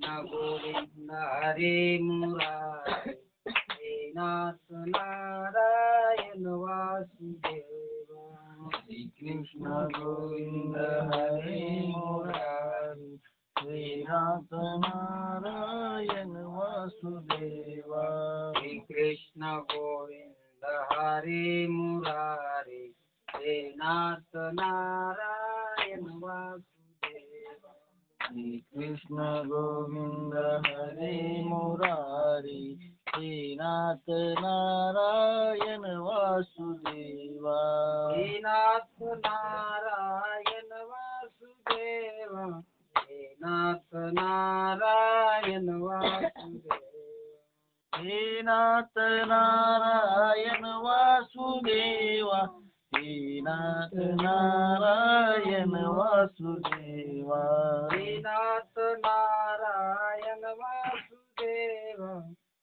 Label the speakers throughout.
Speaker 1: गोविंद हरे मुरारी हे नाथ नारायण वासुदेव श्री कृष्ण गोविंद हरे मुरारी हे नाथ नारायण वासुदेव श्री कृष्ण गोविंद हरे मुरारी हे नाथ नारायण वासुदेव श्री कृष्ण गोविंद हरे मुरारी हे नाथ नारायण वासुदेव हे नाथ नारायण वासुदेव हे नाथ नारायण वासुदेव हे नाथ नारायण वासुदेव हे नाथ नारायण वासुदेव हे नाथ नारायण वासुदेव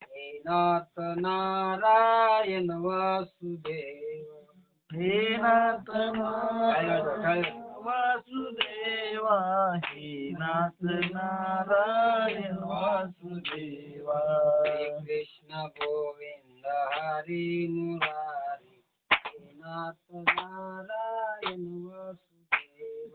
Speaker 1: हे नाथ नारायण वासुदेव हे नाथ नारायण वासुदेव हे नाथ नारायण वासुदेव श्री कृष्ण गोविंद हरे मुरारी हे नाथ नारायण वासुदेव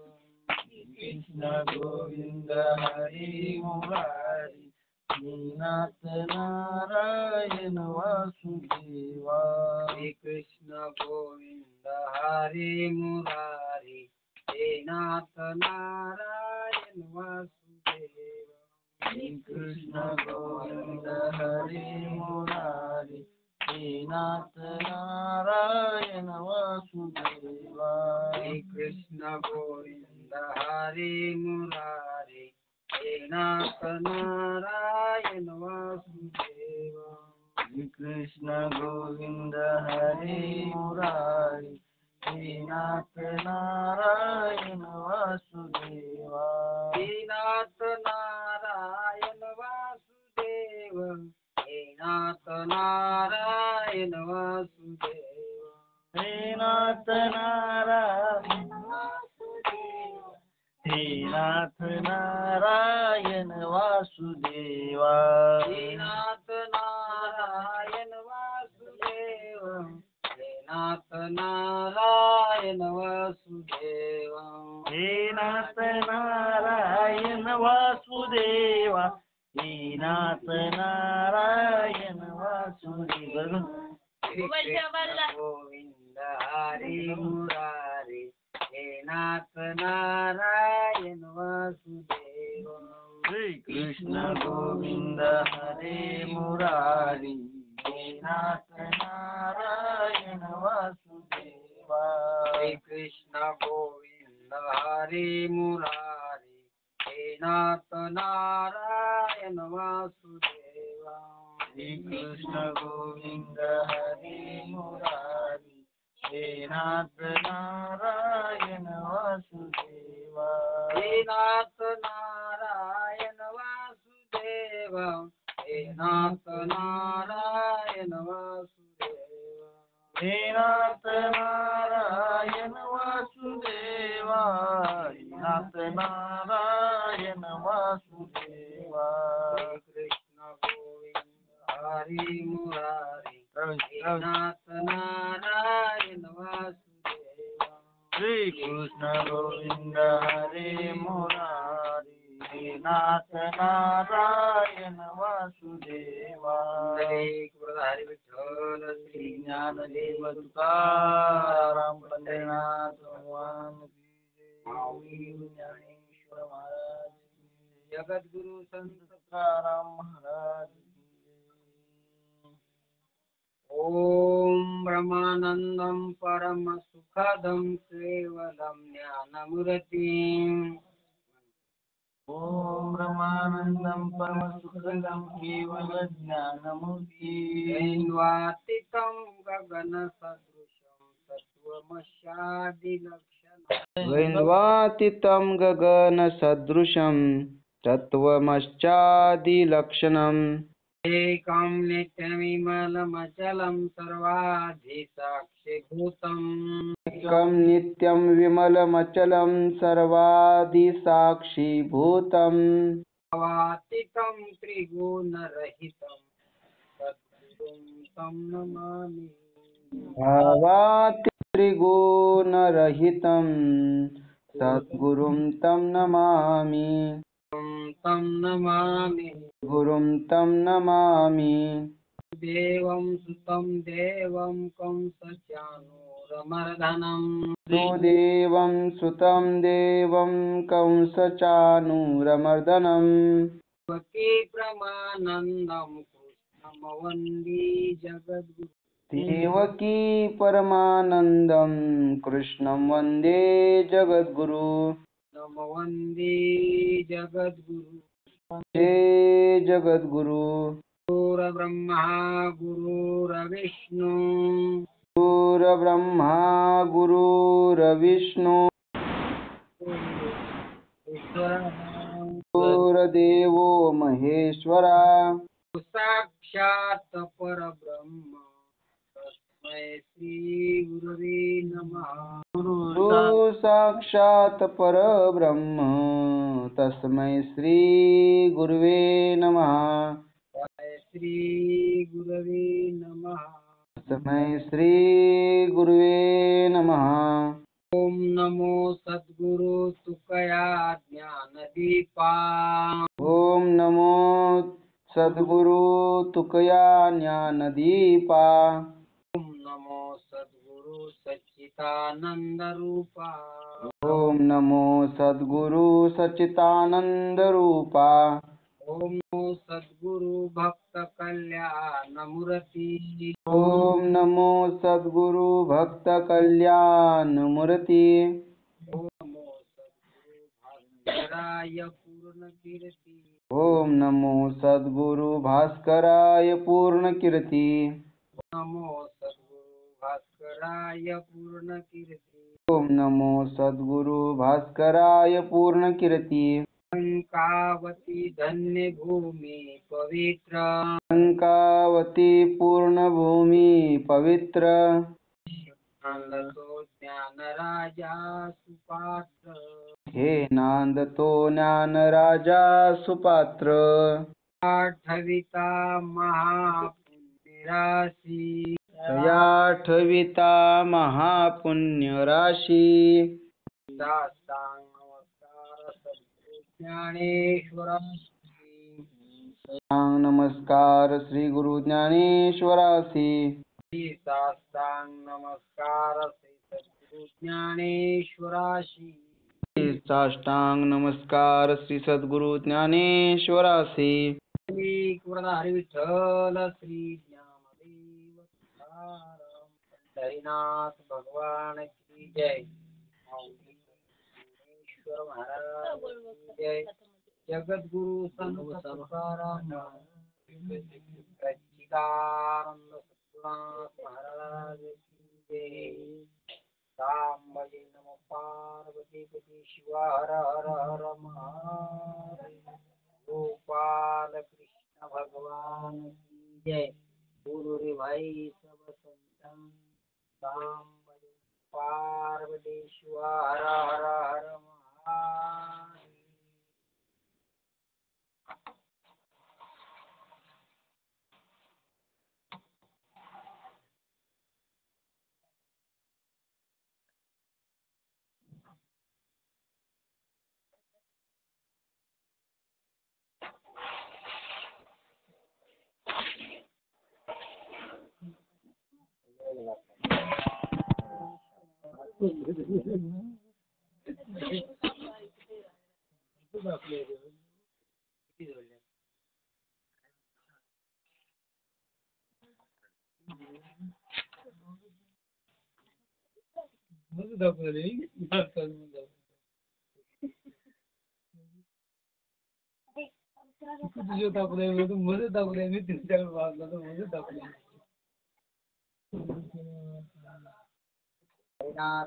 Speaker 1: श्री कृष्ण गोविंद हरे मुरारी हे नाथ नारायण वासुदेव श्री कृष्ण गोविंद हरे मुरारी हे नाथ नारायण वासुदेव श्री कृष्ण गोविंद हरे मुरारी हे नाथ नारायण वासुदेव श्री कृष्ण गोविंद हरे मुरारी हे नाथ नारायण वासुदेव श्री कृष्ण गोविंद हरे मुरारी हे नाथ नारायण वासुदेव हे नाथ नारायण वासुदेव हे नाथ नारायण वासुदेव हे नाथ नारायण वासुदेव हे नाथ नारायण वासुदेव हे नाथ नारायण वासुदेव हे नाथ नारायण वासुदेव हे नाथ नारायण वासुदेव हे नाथ नारायण वासुदेव गोविंद हरे मुरारी हे नाथ नारायण वासुदेव श्री कृष्ण गोविंद हरे मुरारी हे नाथ नारायण वासुदेव श्री कृष्ण गोविंद हरे मुरारी हे नाथ नारायण वासुदेव श्री कृष्ण गोविंद हरे मुरारी हे नाथ नारायण वासुदेव हे नाथ नारायण वासुदेव हे नाथ नारायण वासुदेव हे नाथ नारायण वासुदेव हे नाथ नारायण वासुदेव श्री कृष्ण गोविंद हरे मुरारी हे नाथ नारायण वासुदेव श्री कृष्ण गोविंद हरे मुरारी हे नाथ नारायण वासुदेव हरे विठ्ठल श्री ज्ञानदेव तुकाराम पंढरीनाथ भगवान ज्ञानेश्वर महाराज जगद्गुरु संत तुकाराम महाराज ओम ब्रह्मानंदं परम सुखदं केवलं ज्ञानमूर्तिम् ओम ब्रह्मानंदं परम सुखदं केवलं ज्ञानमूर्तिम् द्वैवातीतं गगन सदृशं तत्त्वमस्यादिलक्षणम् द्वैवातीतं गगन सदृशं तत्त्वमस्यादिलक्षणम् एकं नित्यविमलमचलं सर्वाधिसाक्षिभूतम् एकं नित्यं विमलमचलं सर्वाधिसाक्षिभूतम्
Speaker 2: वातितं त्रिगुणरहितं सद्गुरुं तं नमामि
Speaker 1: भावातित्रिगुणरहितं सद्गुरुं तं नमामि
Speaker 2: तं नमामि
Speaker 1: गुरुं तं नमामि
Speaker 2: देवं सुतं देवं कंसचाणूरमर्दनं
Speaker 1: सुदेवं सुतं देवं कंसचाणूरमर्दनम्
Speaker 2: देवकी प्रमानन्दं कृष्णमवन्दे जगद्गुरुं
Speaker 1: देवकी परमानन्दं कृष्णं वन्दे जगद्गुरु
Speaker 2: वन्दे जगद्गुरु
Speaker 1: हे जगद्गुरु
Speaker 2: गुरुर्ब्रह्मा गुरुर्विष्णु
Speaker 1: गुरुर्ब्रह्मा गुरुर्विष्णु गुरुदेवो महेश्वरा
Speaker 2: साक्षात् परब्रह्म तस्मै श्री गुरुवे नमः
Speaker 1: गुरु साक्षात् परब्रह्म तस्मै श्री गुरुवे नमः
Speaker 2: श्री गुरवे नमः
Speaker 1: तस्मै श्री गुरुवे नमः
Speaker 2: ओम नमो सद्गुरु तुकया ज्ञानदीपा
Speaker 1: ओम नमो सद्गुरु तुकया ज्ञानदीपा
Speaker 2: ओम नमो सद्गुरु सच्चिदानंद रूपा
Speaker 1: ओम नमो सद्गुरु सच्चिदानंद रूपा
Speaker 2: ओम नमो सद्गुरु भक्त कल्याण मूर्ति
Speaker 1: ओम नमो सद्गुरु भक्त कल्याण मूर्ति
Speaker 2: ओम नमो सद्गुरु भास्कराय पूर्ण कीर्ति
Speaker 1: ओम नमो सद्गुरु भास्कराय पूर्ण कीर्ति
Speaker 2: नमो सद्गुरु भास्कराय पूर्ण कीर्ति
Speaker 1: ओम नमो सद्गुरु भास्कराय पूर्ण कीर्ति
Speaker 2: लंकावती धन्य भूमि पवित्र
Speaker 1: लंकावती पूर्ण भूमि पवित्र
Speaker 2: नंदतो ज्ञान राजा सुपात्र
Speaker 1: हे नांदतो ज्ञान राजा सुपात्र
Speaker 2: आठविता महापुण्यराशी
Speaker 1: तयाठविता महापुण्य राशी
Speaker 2: साष्टांग नमस्कार सद्गुरु ज्ञानेश्वरा
Speaker 1: साष्टांग नमस्कार श्री गुरु ज्ञानेश्वरासी
Speaker 2: साष्टांग नमस्कार श्री सद्गुरु ज्ञानेश्वराशी
Speaker 1: साष्टांग नमस्कार श्री सद्गुरु ज्ञानेश्वरासी
Speaker 2: श्री हरी विठ्ठल श्री ज्ञानदेव तुकाराम पंढरीनाथ भगवान की जय ईश्वर महाराज की जय जगद्गुरु संत तुकाराम सच्चिदानंद सद्गुरुनाथ महाराज की जय सांबजे नमो पार्वती पति शिवा हर हर हर महादेव गोपाल कृष्ण भगवान की जय गुरु रे भाई सब संतन सांबजे पार्वती शिवा हर हर हर महादेव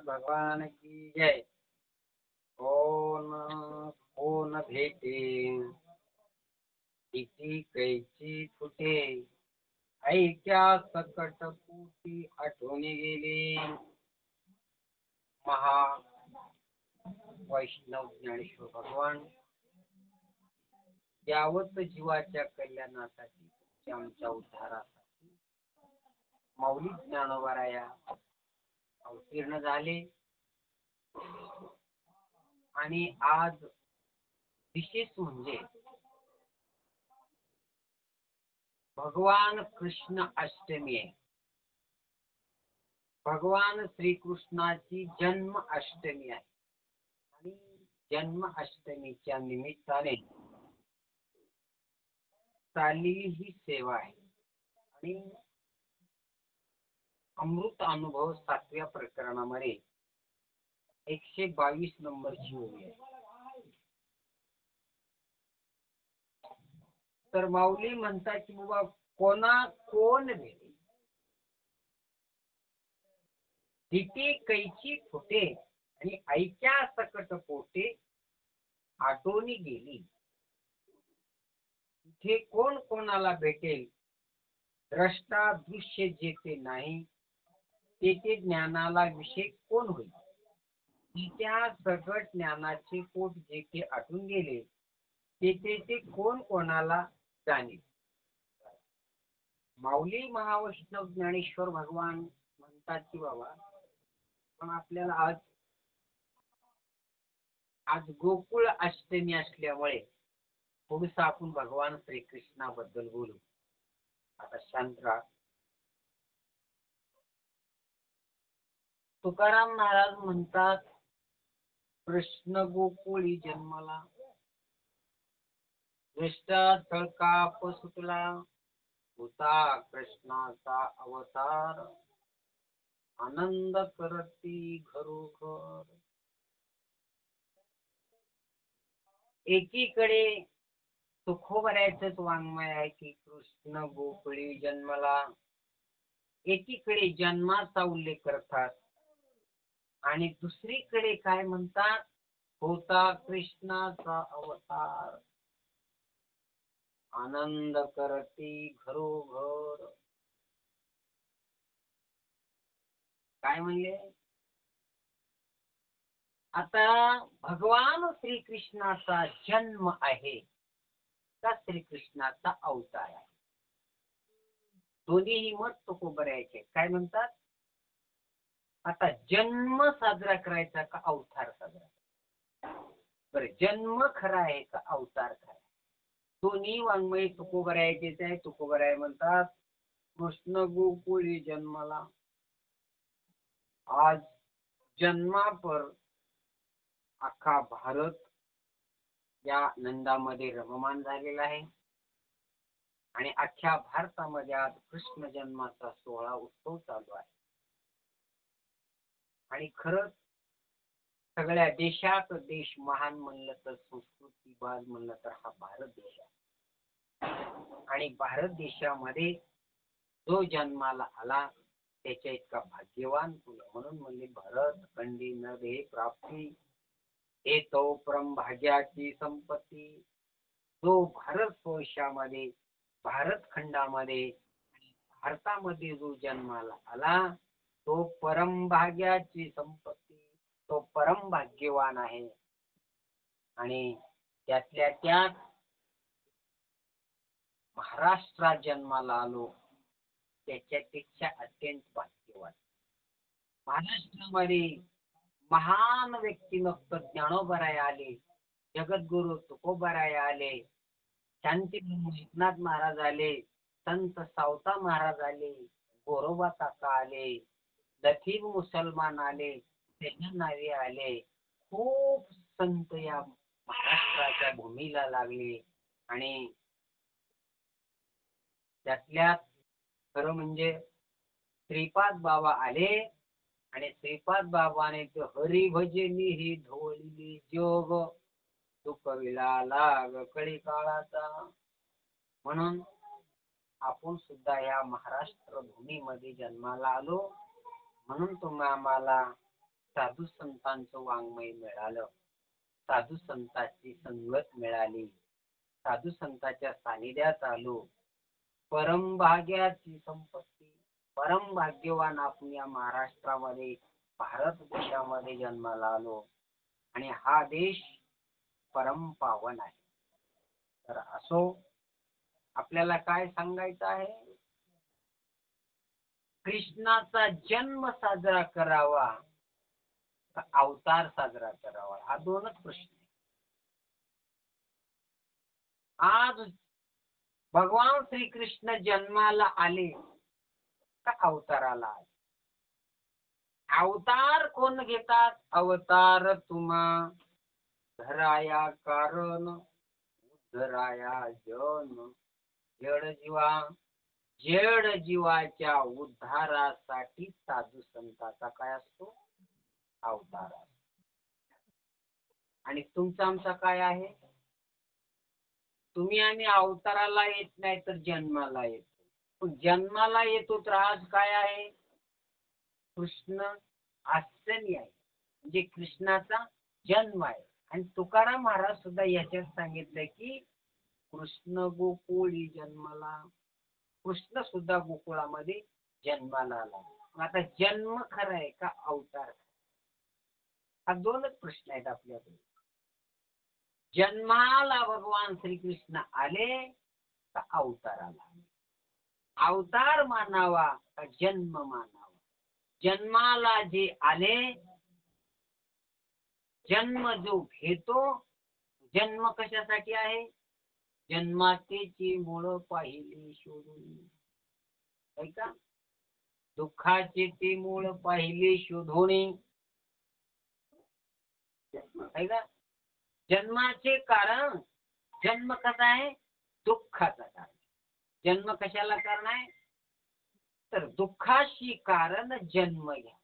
Speaker 2: भगवान की जय कोण भेटे इति कैची फुटे ऐक्या सकट पोटी आठवण गेले महा वैष्णव ज्ञानेश्वर भगवान यावत जीवाच्या कल्याणासाठी तुमच्या आमच्या उद्धारासाठी माऊली ज्ञानोबाराया अवतीर्ण झाले. आणि आज विशेष म्हणजे भगवान कृष्ण अष्टमी आहे. भगवान श्रीकृष्णाची जन्म अष्टमी आहे. आणि जन्म अष्टमीच्या निमित्ताने चाललेली ही सेवा आहे. आणि अमृत अनुभव 7व्या प्रकरणामध्ये 122 नंबरची ओळी आहे. तर माऊली म्हणतात की बाबा कोण भेटे तिथे कैची फुटे आणि ऐक्या सकट पोटे आटोनी गेली. तिथे कोण कोणाला भेटेल द्रष्टा दृश्य जेथे नाही तेथे ज्ञानाला विषय कोण होईल. त्या सगट ज्ञानाचे पोट जेथे आटून गेले तेथे ते कोण कोणाला जाणील. माऊली महावैष्णव ज्ञानेश्वर भगवान म्हणतात की बाबा पण आपल्याला आज गोकुळ अष्टमी असल्यामुळे थोडस आपण भगवान श्रीकृष्णाबद्दल बोलू. आता शांत राहा. तुकाराम महाराज म्हणतात कृष्ण गोकुळी जन्मला ज्येष्ठ काप सुटला होता कृष्णाचा अवतार आनंद करती घरोघर. एकीकडे तुकोबऱ्याचंच वाङ्मय आहे की कृष्ण गोकुळी जन्मला. एकीकडे जन्माचा उल्लेख करतात आणि दुसरीकडे काय म्हणतात होता कृष्णाचा अवतार आनंद करती घरोघर. काय म्हणले आता भगवान श्रीकृष्णाचा जन्म आहे का श्रीकृष्णाचा अवतार आहे. दोन्हीही मत तुकोबऱ्याचे काय म्हणतात आता जन्म साजरा करायचा का अवतार साजरा. बरं जन्म खरा आहे का अवतार खरा आहे. दोन्ही वाङ्मय तुकोबऱ्याचेच आहे. तुकोबराय म्हणतात कृष्ण गोकुळी जन्मला. आज जन्मापर अख्खा भारत या नंदामध्ये रममान झालेला आहे. आणि अख्ख्या भारतामध्ये आज कृष्ण जन्माचा सोहळा उत्सव चालू आहे. आणि खरंच सगळ्या देशात देश महान म्हणलं तर संस्कृती बाज म्हणलं तर हा भारत देश आहे. आणि भारत देशामध्ये जो जन्माला आला त्याच्या इतका भाग्यवान तुला म्हणून म्हणले भरत खंडी नभे प्राप्ती हे तो परम भाग्याची संपत्ती. जो भारत वर्षामध्ये भारत खंडामध्ये भारतामध्ये जो जन्माला आला तो परम भाग्याची संपत्ती. तो परम भाग्यवान आहे. आणि त्यातल्या त्यात महाराष्ट्रात जन्माला आलो त्याच्यापेक्षा अत्यंत भाग्यवान. महाराष्ट्रामध्ये महान व्यक्तिमत्व ज्ञानोबराय आले जगद्गुरु तुकोबराय आले शांती एकनाथ महाराज आले संत सावता महाराज आले गोरोबा काका आले लखीम मुसलमान आले नावे आले. खूप संत या महाराष्ट्राच्या भूमीला लागले. आणि त्यातल्या खरं म्हणजे श्रीपाद बाबा आले आणि श्रीपाद बाबाने हरी भजनी ही ढोळली जोग चुकविला लाग कळी काळाचा. म्हणून आपण सुद्धा या महाराष्ट्र भूमीमध्ये जन्माला आलो. म्हणून तुम्ही आम्हाला साधू संतांचं वाङ्मय मिळालं. साधू संतांची संगत मिळाली. साधू संतांच्या सानिध्यात आलो. परम भाग्याची संपत्ती परम भाग्यवान आपण या महाराष्ट्रामध्ये भारत देशामध्ये जन्माला आलो. आणि हा देश परम पावन आहे. तर असो, आपल्याला काय सांगायचं आहे? कृष्णाचा जन्म साजरा करावा का अवतार साजरा करावा, हा दोनच प्रश्न आहे. आज भगवान श्रीकृष्ण जन्माला आले का अवताराला आले? अवतार कोण घेतात? अवतार तुम्हा धराया कारण उद्धराया जन. जड जीवाच्या उद्धारासाठी साधू संताचा काय असतो? अवतार असतो. आणि तुमचा आमचा काय आहे? तुम्ही आणि अवताराला येत नाही तर जन्माला येतो. पण जन्माला येतो तर आज काय आहे? कृष्ण आश्चर्य आहे, म्हणजे कृष्णाचा जन्म आहे. आणि तुकाराम महाराज सुद्धा याच्यात सांगितलं की कृष्ण गोकुळी जन्माला. कृष्ण सुद्धा गोकुळामध्ये जन्माला आला. आता जन्म खरा आहे का अवतार? हा दोनच प्रश्न आहेत आपल्याकडे. जन्माला भगवान श्रीकृष्ण आले का अवताराला? अवतार मानावा का जन्म मानावा? जन्माला जे आले, जन्म जो घेतो, जन्म कशासाठी आहे? जन्मातेची मूळ पाहिली शोधून. ऐका, दुःखाचे ते मूळ पाहिले शोधोणे. ऐका, जन्माचे कारण, जन्म कसा आहे? दुःखाचा कारण. जन्म कशाला कारण आहे? तर दुःखाशी कारण जन्म घ्या.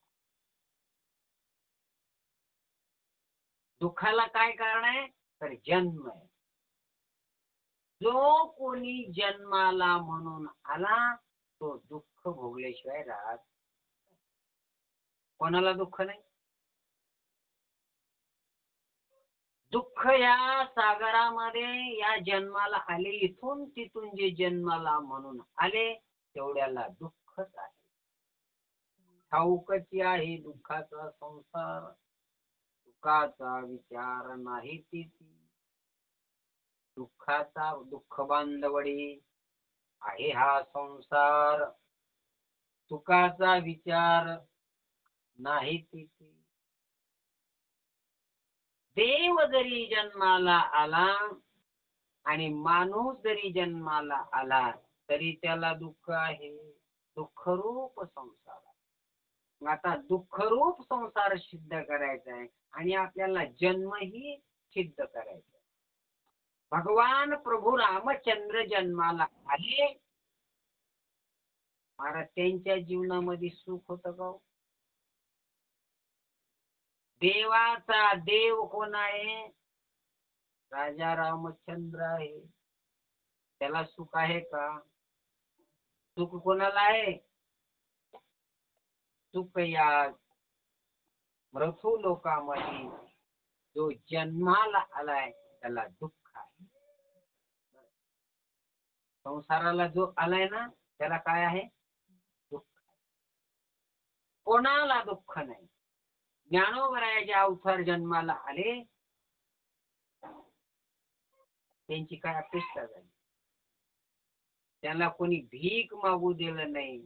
Speaker 2: दुःखाला काय कारण आहे? तर जन्म आहे. जो कोणी जन्माला म्हणून आला तो दुःख भोगल्याशिवाय राहत. कोणाला दुःख नाही? दुःख या सागरामध्ये या जन्माला आले, इथून तिथून जे जन्माला म्हणून आले तेवढ्याला दुःखच आहे. ठाऊकची आहे दुःखाचा संसार, दुःखाचा विचार नाही तिथे. दुःखाचा दुःख बांधवडी आहे हा संसार, सुखाचा विचार नाही तिथे. देव जरी जन्माला आला आणि माणूस जरी जन्माला आला तरी त्याला दुःख आहे. दुःखरूप संसार. आता दुःखरूप संसार सिद्ध करायचा आहे आणि आपल्याला जन्मही सिद्ध करायचा. भगवान प्रभू रामचंद्र जन्माला आले, महाराज त्यांच्या जीवनामध्ये सुख होतं का? देवाचा देव कोण आहे? राजा रामचंद्र आहे. त्याला सुख आहे का? सुख कोणाला आहे? सुख या मृत्यू लोकामध्ये जो जन्माला आलाय त्याला दुःख आहे. संसाराला जो आलाय ना त्याला काय आहे? दुःख. कोणाला दुःख नाही. ज्ञानोबराया जे अवतार जन्माला आले त्यांची काय अपेक्षा झाली? त्याला कोणी भीक मागू दिलं नाही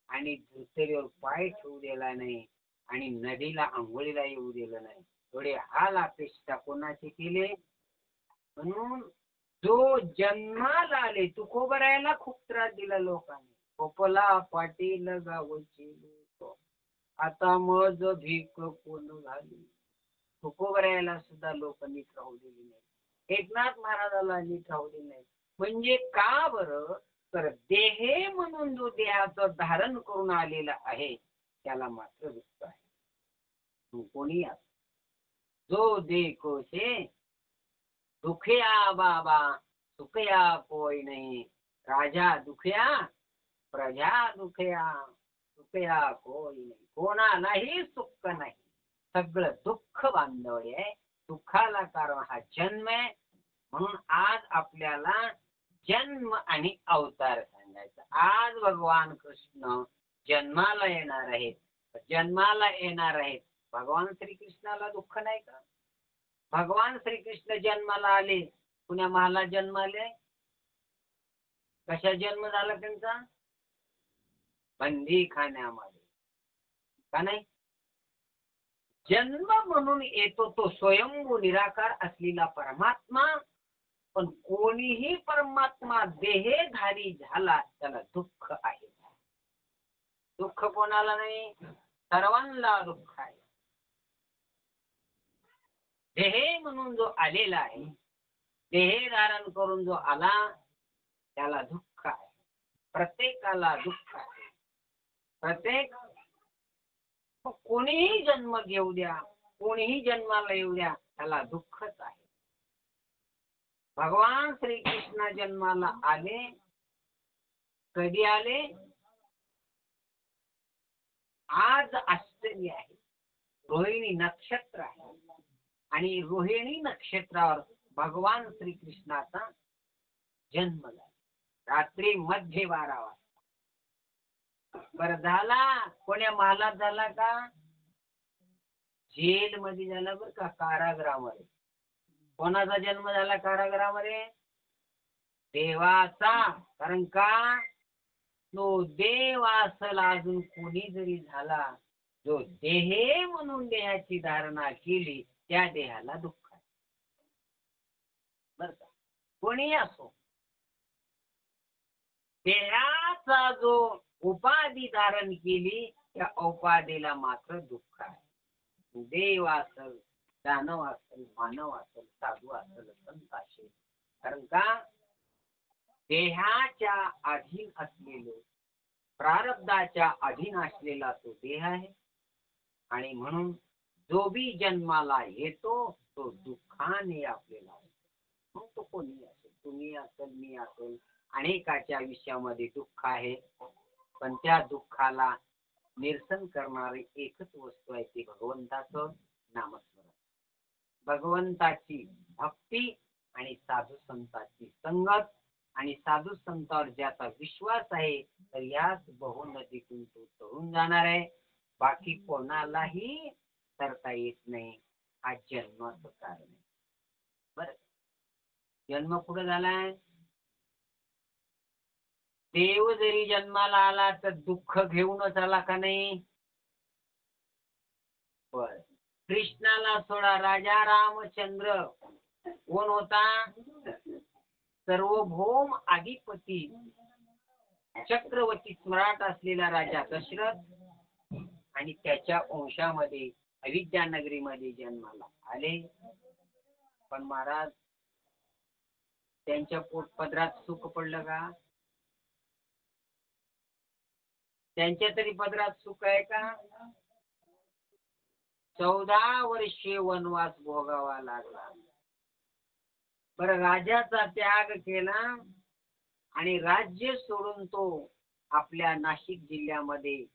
Speaker 2: आणि धुतरीवर पाय ठेवू दिला नाही आणि नदीला आंघोळीला येऊ दिलं नाही. थोडे हाल अपेक्षा कोणाचे केले? म्हणून जो जन्माला आले, तुकोबरायाला खूप त्रास दिला लोकांनी. कोपला पाटील गावचे लोक, आता मज भीक कोण झाली. तुकोबरायाला सुद्धा लोक नीट राहू दिली नाही. एकनाथ महाराजाला नीट राहू दिली नाही. म्हणजे का बरं? तर देहे म्हणून जो देहाचं धारण करून आलेला आहे त्याला मात्र दुःख आहे. कोणी जो देखो से दुखया बाबा सुखया कोई नहीं. राजा दुखया प्रजा दुखया सुखया कोई नाही. कोणालाही सुख नाही, सगळं दुःख बांधवले आहे. दुःखाला कारण हा जन्म आहे. म्हणून आज आपल्याला जन्म आणि अवतार सांगायचा. आज भगवान कृष्ण जन्माला येणार आहेत. जन्माला येणार आहेत. भगवान श्रीकृष्णाला दुःख नाही का? भगवान श्रीकृष्ण जन्माला आले पुण्या महालात जन्माले. कशा जन्म झाला त्यांचा? बंदी खाण्यामध्ये. का नाही? जन्म म्हणून येतो तो स्वयंभू निराकार असलेला परमात्मा. पण कोणीही परमात्मा देहधारी झाला त्याला दुःख आहे. दुःख कोणाला नाही? सर्वांना दुःख आहे. देह म्हणून जो आलेला आहे, देह धारण करून जो आला त्याला दुःख आहे. प्रत्येकाला दुःख आहे. प्रत्येक कोणीही जन्म घेऊ द्या, कोणीही जन्माला येऊ द्या, त्याला दुःखच आहे. भगवान श्रीकृष्ण जन्माला आले. कधी आले? आज अष्टमी आहे, रोहिणी नक्षत्र आहे आणि रोहिणी नक्षत्रावर भगवान श्रीकृष्णाचा जन्म झाला. रात्री मध्ये 12 वाजता. बरं झाला कोण्या महालात झाला का? जेल मध्ये झाला बरं का, कारागृहामध्ये. कोणाचा जन्म झाला कारागृहामध्ये? देवाचा. कारण का? तो देव असेल अजून कोणी जरी झाला, जो देह म्हणून देहाची धारणा केली त्या देहाला दुःख आहे. बर का? कोणी असो, देहाचा जो उपाधी धारण केली त्या उपाधीला मात्र दुःख आहे. देव असेल, दानव असेल, मानव असेल, साधू असेल, संत असेल. कारण का? देहाच्या अधीन असलेलो, प्रारब्धाच्या अधीन असलेला तो देह आहे. आणि म्हणून जो बी जन्माला येतो तो दुःखाने आपल्याला. मग तो कोणी असेल, तुम्ही असेल, मी असेल, अनेकाच्या आयुष्यामध्ये दुःख आहे. पण त्या दुःखाला निरसन करणारी एकच वस्तू आहे, ती भगवंताचं नामस्मरण. भगवंताची भक्ती आणि साधू संतांची संगत. आणि साधू संतांवर ज्याचा विश्वास आहे तर याच बहुनदीतून तो तरून जाणार आहे. बाकी कोणालाही करता येत नाही. हा जन्माचं कारण आहे. बर, जन्म कुठं झालाय? देव जरी जन्माला आला तर दुःख घेऊनच आला का नाही? बर, कृष्णाला सोडा. राजा रामचंद्र कोण होता? सार्वभौम अधिपती चक्रवर्ती सम्राट असलेला राजा दशरथ आणि त्याच्या वंशामध्ये अयोध्या नगरीमध्ये जन्माला आले. पण महाराज, त्यांच्या पोटपदरात सुख पडलं का? त्यांच्या तरी पदरात सुख आहे का? 14 वर्षे वनवास भोगावा लागला. बरं, राजाचा त्याग केला आणि राज्य सोडून तो आपल्या नाशिक जिल्ह्यामध्ये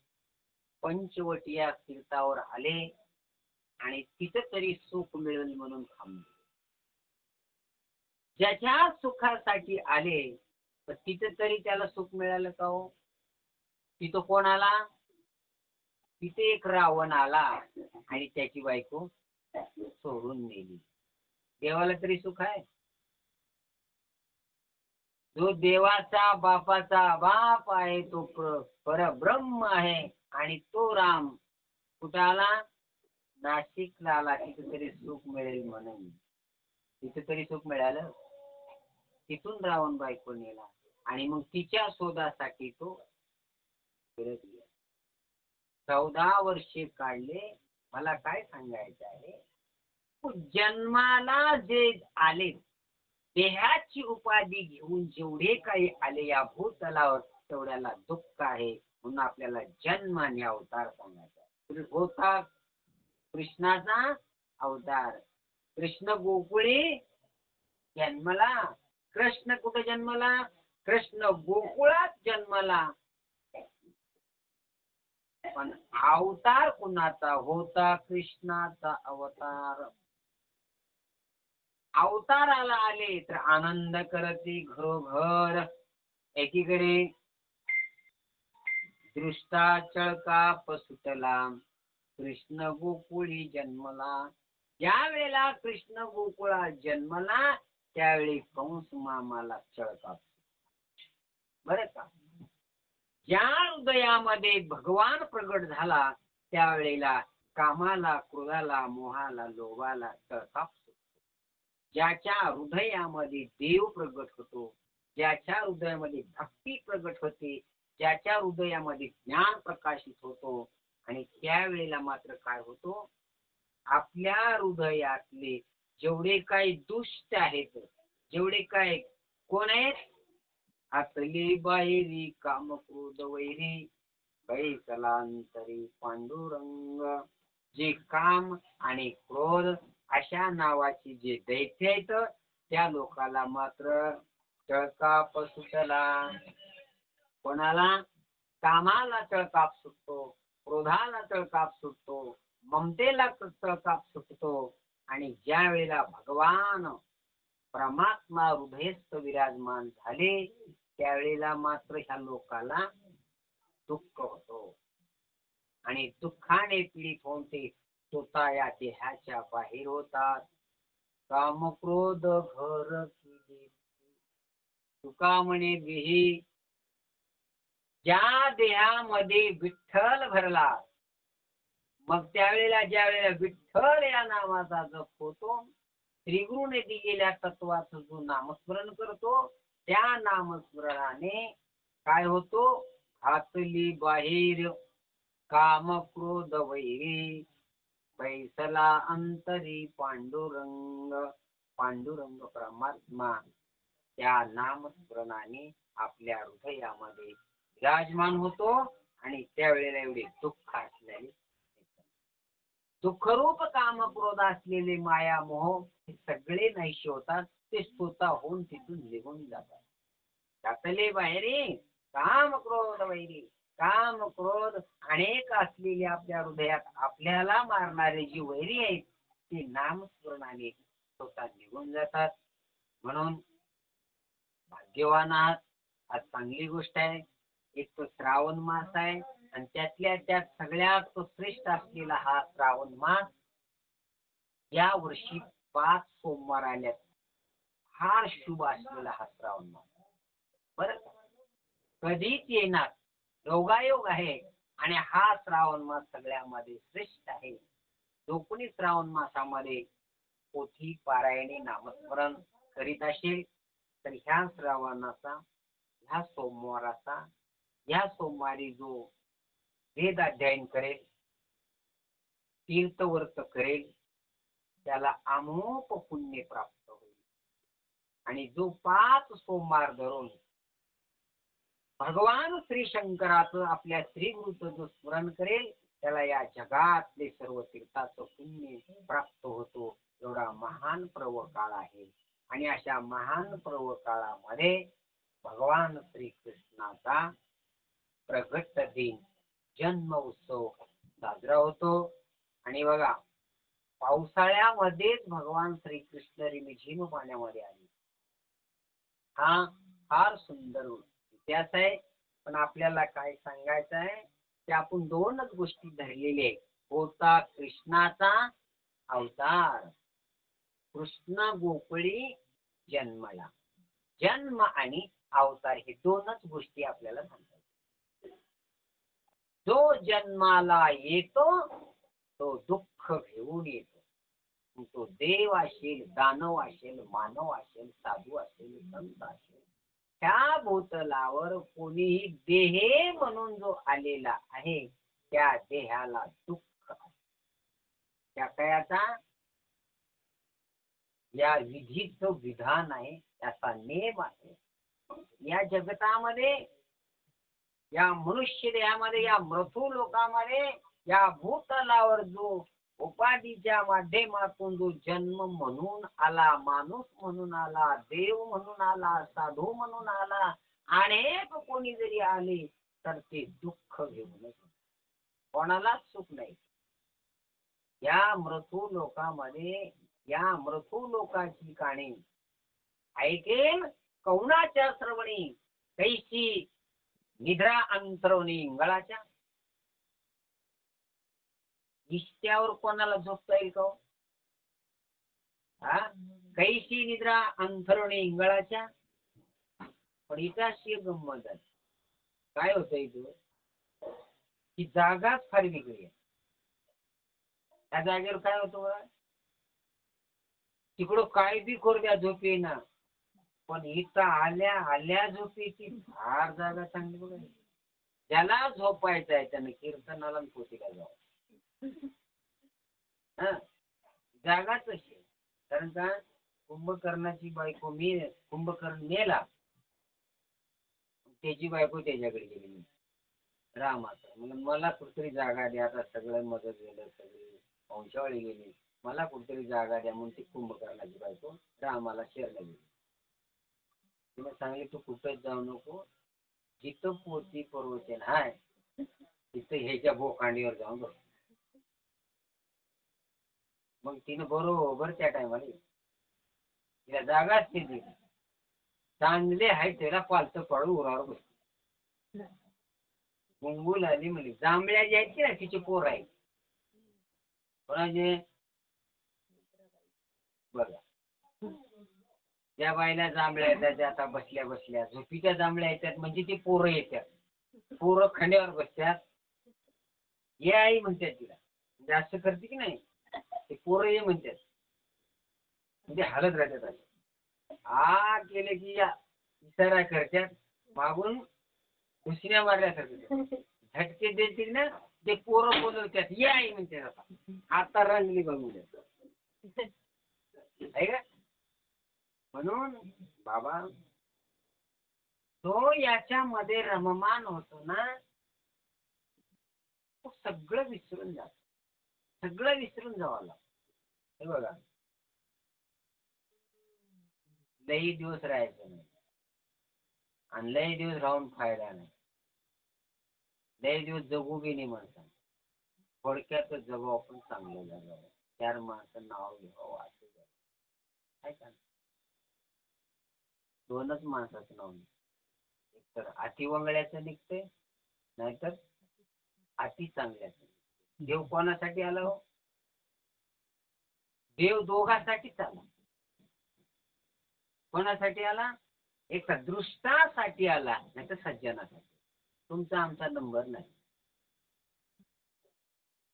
Speaker 2: पंचवटी या तीर्थावर आले आणि तिथं तरी सुख मिळेल म्हणून थांबले. ज्याच्या सुखासाठी आले तर तिथं तरी त्याला सुख मिळालं का हो? तिथं कोण आला? तिथे एक रावण आला आणि त्याची बायको सोडून नेली. देवाला तरी सुख आहे? जो देवाचा बापाचा बाप आहे तो परब्रह्म आहे आणि तो राम कुठं आला? नाशिकला आला. तिथे तरी सुख मिळेल म्हणून. तिथे तरी सुख मिळालं. तिथून रावण बायको नेला आणि मग तिच्या शोधासाठी तो फिरत गेला. 14 वर्षे काढले. मला काय सांगायचं आहे, जन्माला जे आले देहाची उपाधी घेऊन जेवढे काही आले या भूतलावर तेवढ्याला दुःख आहे. म्हणून आपल्याला जन्म आणि अवतार सांगायचा. होता कृष्णाचा अवतार. कृष्ण गोकुळी जन्मला. कृष्ण कुठे जन्मला? कृष्ण गोकुळात जन्मला. पण अवतार कुणाचा होता? कृष्णाचा अवतार. अवताराला आले तर आनंद करते घरोघर. एकीकडे दृष्टाचळ का पसुटला, कृष्ण गोकुळी जन्मला. ज्या वेळेला कृष्ण गोकुळात जन्मला त्यावेळी कंस मामाला चळकाप. बरं का, ज्या हृदयामध्ये भगवान प्रगट झाला त्यावेळेला कामाला, क्रोधाला, मोहाला, लोभाला चळकाप सुटतो. ज्याच्या हृदयामध्ये देव प्रगट होतो, ज्याच्या हृदयामध्ये भक्ती प्रगट होते, ज्याच्या हृदयामध्ये ज्ञान प्रकाशित होतो, आणि त्यावेळेला मात्र काय होतो, आपल्या हृदयातले जेवढे काही दुष्ट आहेत, जेवढे काय कोण आहेत, आतली बाहेरी काम क्रोध वैरी, बैसलांतरी पांडुरंग, जे काम आणि क्रोध अशा नावाची जे दैत्य आहेत त्या लोकाला मात्र चळकाप सुटला. कोणाला? कामाला चळकाप सुटतो, क्रोधाला चळकाप सुटतो, ममतेला चळकाप सुटतो. आणि ज्या वेळेला भगवान परमात्मा हृदयस्थ विराजमान झाले त्यावेळेला मात्र ह्या लोकाला दुःख होतो, आणि दुःखाने पीडित होऊन ते स्वतः या देहाच्या बाहेर होतात. काम क्रोध घर केले तुका म्हणे देही, ज्या देहामध्ये विठ्ठल भरला, मग त्यावेळेला ज्या वेळेला विठ्ठल या नावाचा जप होतो, श्रीगुरूने दिलेल्या तत्वाचं जो नामस्मरण करतो, त्या नामस्मरणाने काय होतो, घातली बाहेर काम क्रोध वैरी, बैसला अंतरी पांडुरंग. पांडुरंग परमात्मा त्या नामस्मरणाने आपल्या हृदयामध्ये विराजमान होतो, आणि त्यावेळेला एवढे दुःख असलेले, दुःखरूप काम क्रोध असलेले माया मोह हे सगळे नाहीसे होतात, ते स्वतः होऊन तिथून निघून जातात. घातले बाहेरी काम क्रोध वैरी, काम क्रोध अनेक असलेले आपल्या हृदयात आपल्याला मारणारे जी वैरी आहेत ते नामस्मरणाने स्वतः निघून जातात. म्हणून भाग्यवान आहात, आज चांगली गोष्ट आहे. एक तो श्रावण मास आहे, आणि त्यातल्या त्यात सगळ्यात श्रेष्ठ असलेला हा श्रावण मास, या वर्षी 5 सोमवार आल्यात. फार शुभ असलेला हा श्रावण मास. बरं, कधीच येणार योगायोग आहे, आणि हा श्रावण मास सगळ्यामध्ये श्रेष्ठ आहे. जो कोणी श्रावण मासामध्ये पोथी पारायणे नामस्मरण करीत असेल तर ह्या श्रावणाचा, ह्या सोमवाराचा, या सोमवारी जो वेद अध्ययन करेल, तीर्थव्रत करेल, त्याला अमोघ पुण्य प्राप्त होईल. आणि जो 5 सोमवार धरून भगवान श्री शंकराचं, आपल्या श्री गुरुचं जो स्मरण करेल त्याला या जगातले सर्व तीर्थाचं पुण्य प्राप्त होतो. एवढा महान पर्व काळ आहे, आणि अशा महान पर्व काळामध्ये भगवान श्रीकृष्णाचा प्रगट दिन, जन्म उत्सव साजरा होतो. आणि बघा, पावसाळ्यामध्येच भगवान श्रीकृष्ण रिमझिम पाण्यामध्ये आले. हा फार सुंदर इतिहास आहे. पण आपल्याला काय सांगायचं आहे की आपण 2च गोष्टी धरलेल्या आहेत. होता कृष्णाचा अवतार, कृष्ण गोकुळी जन्मला. जन्म आणि अवतार हे 2च गोष्टी आपल्याला सांगायच्या. जो जन्माला येतो तो दुःख घेऊन येतो. तो देव असेल, दानव असेल, मानव असेल, साधू असेल, संत असेल, त्या भूतलावर कोणीही देहे म्हणून जो आलेला आहे त्या देहाला दुःख आहे. त्या कायाचा या विधीचं विधान आहे, त्याचा नेम आहे. या जगतामध्ये, या मनुष्य देहामध्ये, या मृत्यू लोकामध्ये, या भूतलावर जो उपाधीच्या माध्यमातून जो जन्म म्हणून आला, माणूस म्हणून आला, देव म्हणून आला, साधू म्हणून आला, अनेक कोणी जरी आले तर ते दुःख घेऊनच, कोणालाच सुख नाही. या मृत्यू लोकामध्ये, या मृत्यू लोकाची काणी ऐकेल कौणाच्या श्रवणी, कैसी निद्रा अंतरवणी इंगळाच्या. इष्ट्यावर कोणाला झोपता येईल का? कैशी निद्रा अंथरुणी इंगळाच्या. पण इथं अशी एक गंमत आहे. काय होतं इथं, ही जागाच फार वेगळी आहे. त्या जागेवर काय होतं बघा, तिकडं काय बी करू द्या झोप येईना, पण इथं आल्या आल्या झोप येते. फार जागा चांगली बघा. ज्याला झोपायचं आहे त्याने कीर्तनाला आणि पोथीला जावं. हा, जागाच अशी आहे. कारण का, कुंभकर्णाची बायको कुंभकर्ण मेला, त्याची बायको त्याच्याकडे गेली रामाचा. म्हणून मला कुठतरी जागा द्या, आता सगळं मदत गेलं, सगळी वंशावळी गेली, मला कुठतरी जागा द्या. म्हणून ती कुंभकर्णाची बायको रामाला शेरला गेली. तिने सांगितले तू कुठंच जाऊ नको, जिथं पोथी प्रवचन आहे तिथं ह्याच्या बोकांडीवर जाऊन बस. मग तिने बरोबर त्या टायमाला तिला जागाच ती दिली. चांगले आहे त्याला पालत पडून उरावर बस. गुंगूल आली म्हणजे जांभळ्या जे आहेत ना तिचे पोर आहेत. कोणाचे बघा, त्या बाईला जांभळ्या येतात. आता बसल्या बसल्या झोपीच्या जांभळ्या येतात म्हणजे ती पोरं येतात. पोरं खंड्यावर बसतात. ये आई म्हणतात तिला, म्हणजे असं करते की नाही, ते पोरं ये म्हणतात, म्हणजे हालत राहतात. असे आ केले की या इशारा करतात, मागून दुसऱ्या मारल्यासारखं झटके देतील ना, ते पोरं बोलवतात ये आई म्हणतात. आता रंगली बघून देतात आहे का. म्हणून बाबा तो याच्यामध्ये रममान होतो ना, तो सगळं विसरून जात, सगळं विसरून जावं लागतं. हे बघा, लई दिवस राहायचं नाही आणि लई दिवस राहून फायदा नाही. लई दिवस जगू बी नाही म्हणतात. थोडक्यातच जगू आपण, चांगलं जगावं, चार माणसं नाव घ्यावं असं आहे का. दोनच माणसाचं नाव नाही, एक तर अतिवंगळ्याचं निघते, नाहीतर अति चांगल्याचं. देव कोणासाठी आला हो, देव दोघांसाठीच आला. कोणासाठी आला, एक तर दृष्टासाठी आला, नाही तर सज्जनासाठी. तुमचा आमचा नंबर नाही.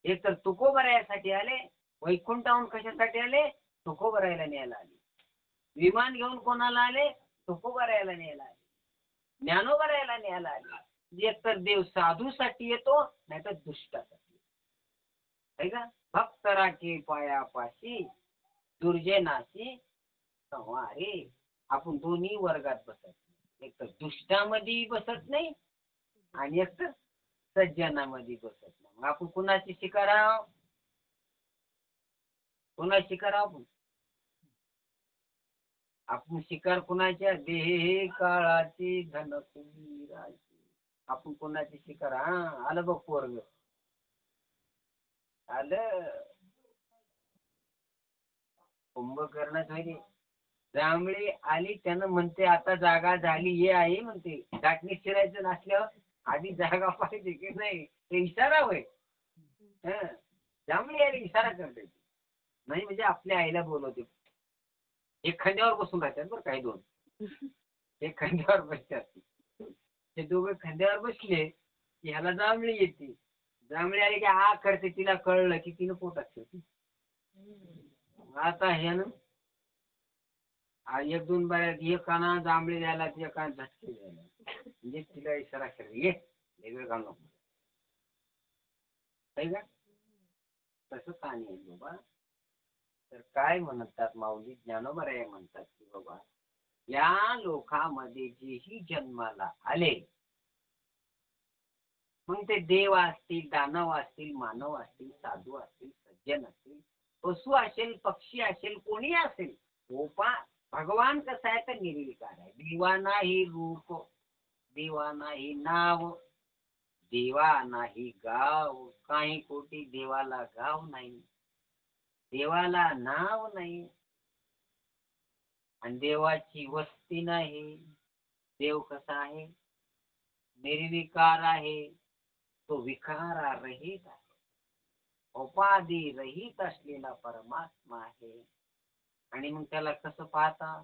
Speaker 2: एक तर तुकोबरायासाठी आले, वैकुंठाहून कशासाठी आले, तुकोबरायला न्यायला आले. विमान घेऊन कोणाला आले, तुकोबरायला न्यायला आले. ज्ञानोबरायला न्यायला आले. एक तर देव साधूसाठी येतो, नाही तर दुष्टासाठी. आहे का. भक्त राखे पायापाशी, दुर्जनाशी संवारे. आपण दोन्ही वर्गात बसत नाही, एक तर दुष्टामध्ये बसत नाही आणि एक तर सज्जनामध्ये बसत नाही. मग आपण कुणाची शिकार आहोत, कुणाची शिकार आहोत आपण शिकार कुणाच्या, देहे काळाची धन कुबीराची. आपण कुणाची शिकार. हा आलं बघ पोरग आलं. कुंभकर्णाच होईल जांभळी आली, त्यानं म्हणते आता जागा झाली ये आहे म्हणते. गाठणी शिरायचं नसल्यावर आधी जागा पाहिजे की नाही, ते इशारा होय. जांभळी आली इशारा करते, नाही म्हणजे आपल्या आईला बोलवते. एक खांद्यावर बसून राहतात बरं काही दोन, एक खांद्यावर बसतात. ते दोघं खांद्यावर बसले की ह्याला जांभळी येते. जांभळी आली की आ करते, तिला कळलं की तिनं पोटात ठेवते. आता ह्यानं एक दोन बाया, एक काना जांभळी द्यायला, एक काना झटके द्यायला, म्हणजे तिला इशारा केला ये वेगळं घालू नको. का तसं कहाणी आहे बाबा. तर काय म्हणतात माऊली ज्ञानोबराय म्हणतात की बाबा, या लोकामध्ये जेही जन्माला आले, मग ते देव असतील, दानव असतील, मानव असतील, साधू असतील, सज्जन असतील, पशु असेल, पक्षी असेल, कोणी असेल, भगवान कसा आहे तर निर्विकार आहे. देवा नाही रूप, देवा नाही नाव, देवा नाही गाव. काही कोटी देवाला गाव नाही, देवाला नाव नाही आणि देवाची वस्ती नाही. देव कसा आहे, निर्विकार आहे. तो विकाररहित आहे, उपाधी रहित असलेला परमात्मा आहे. आणि मग त्याला कसं पाहता?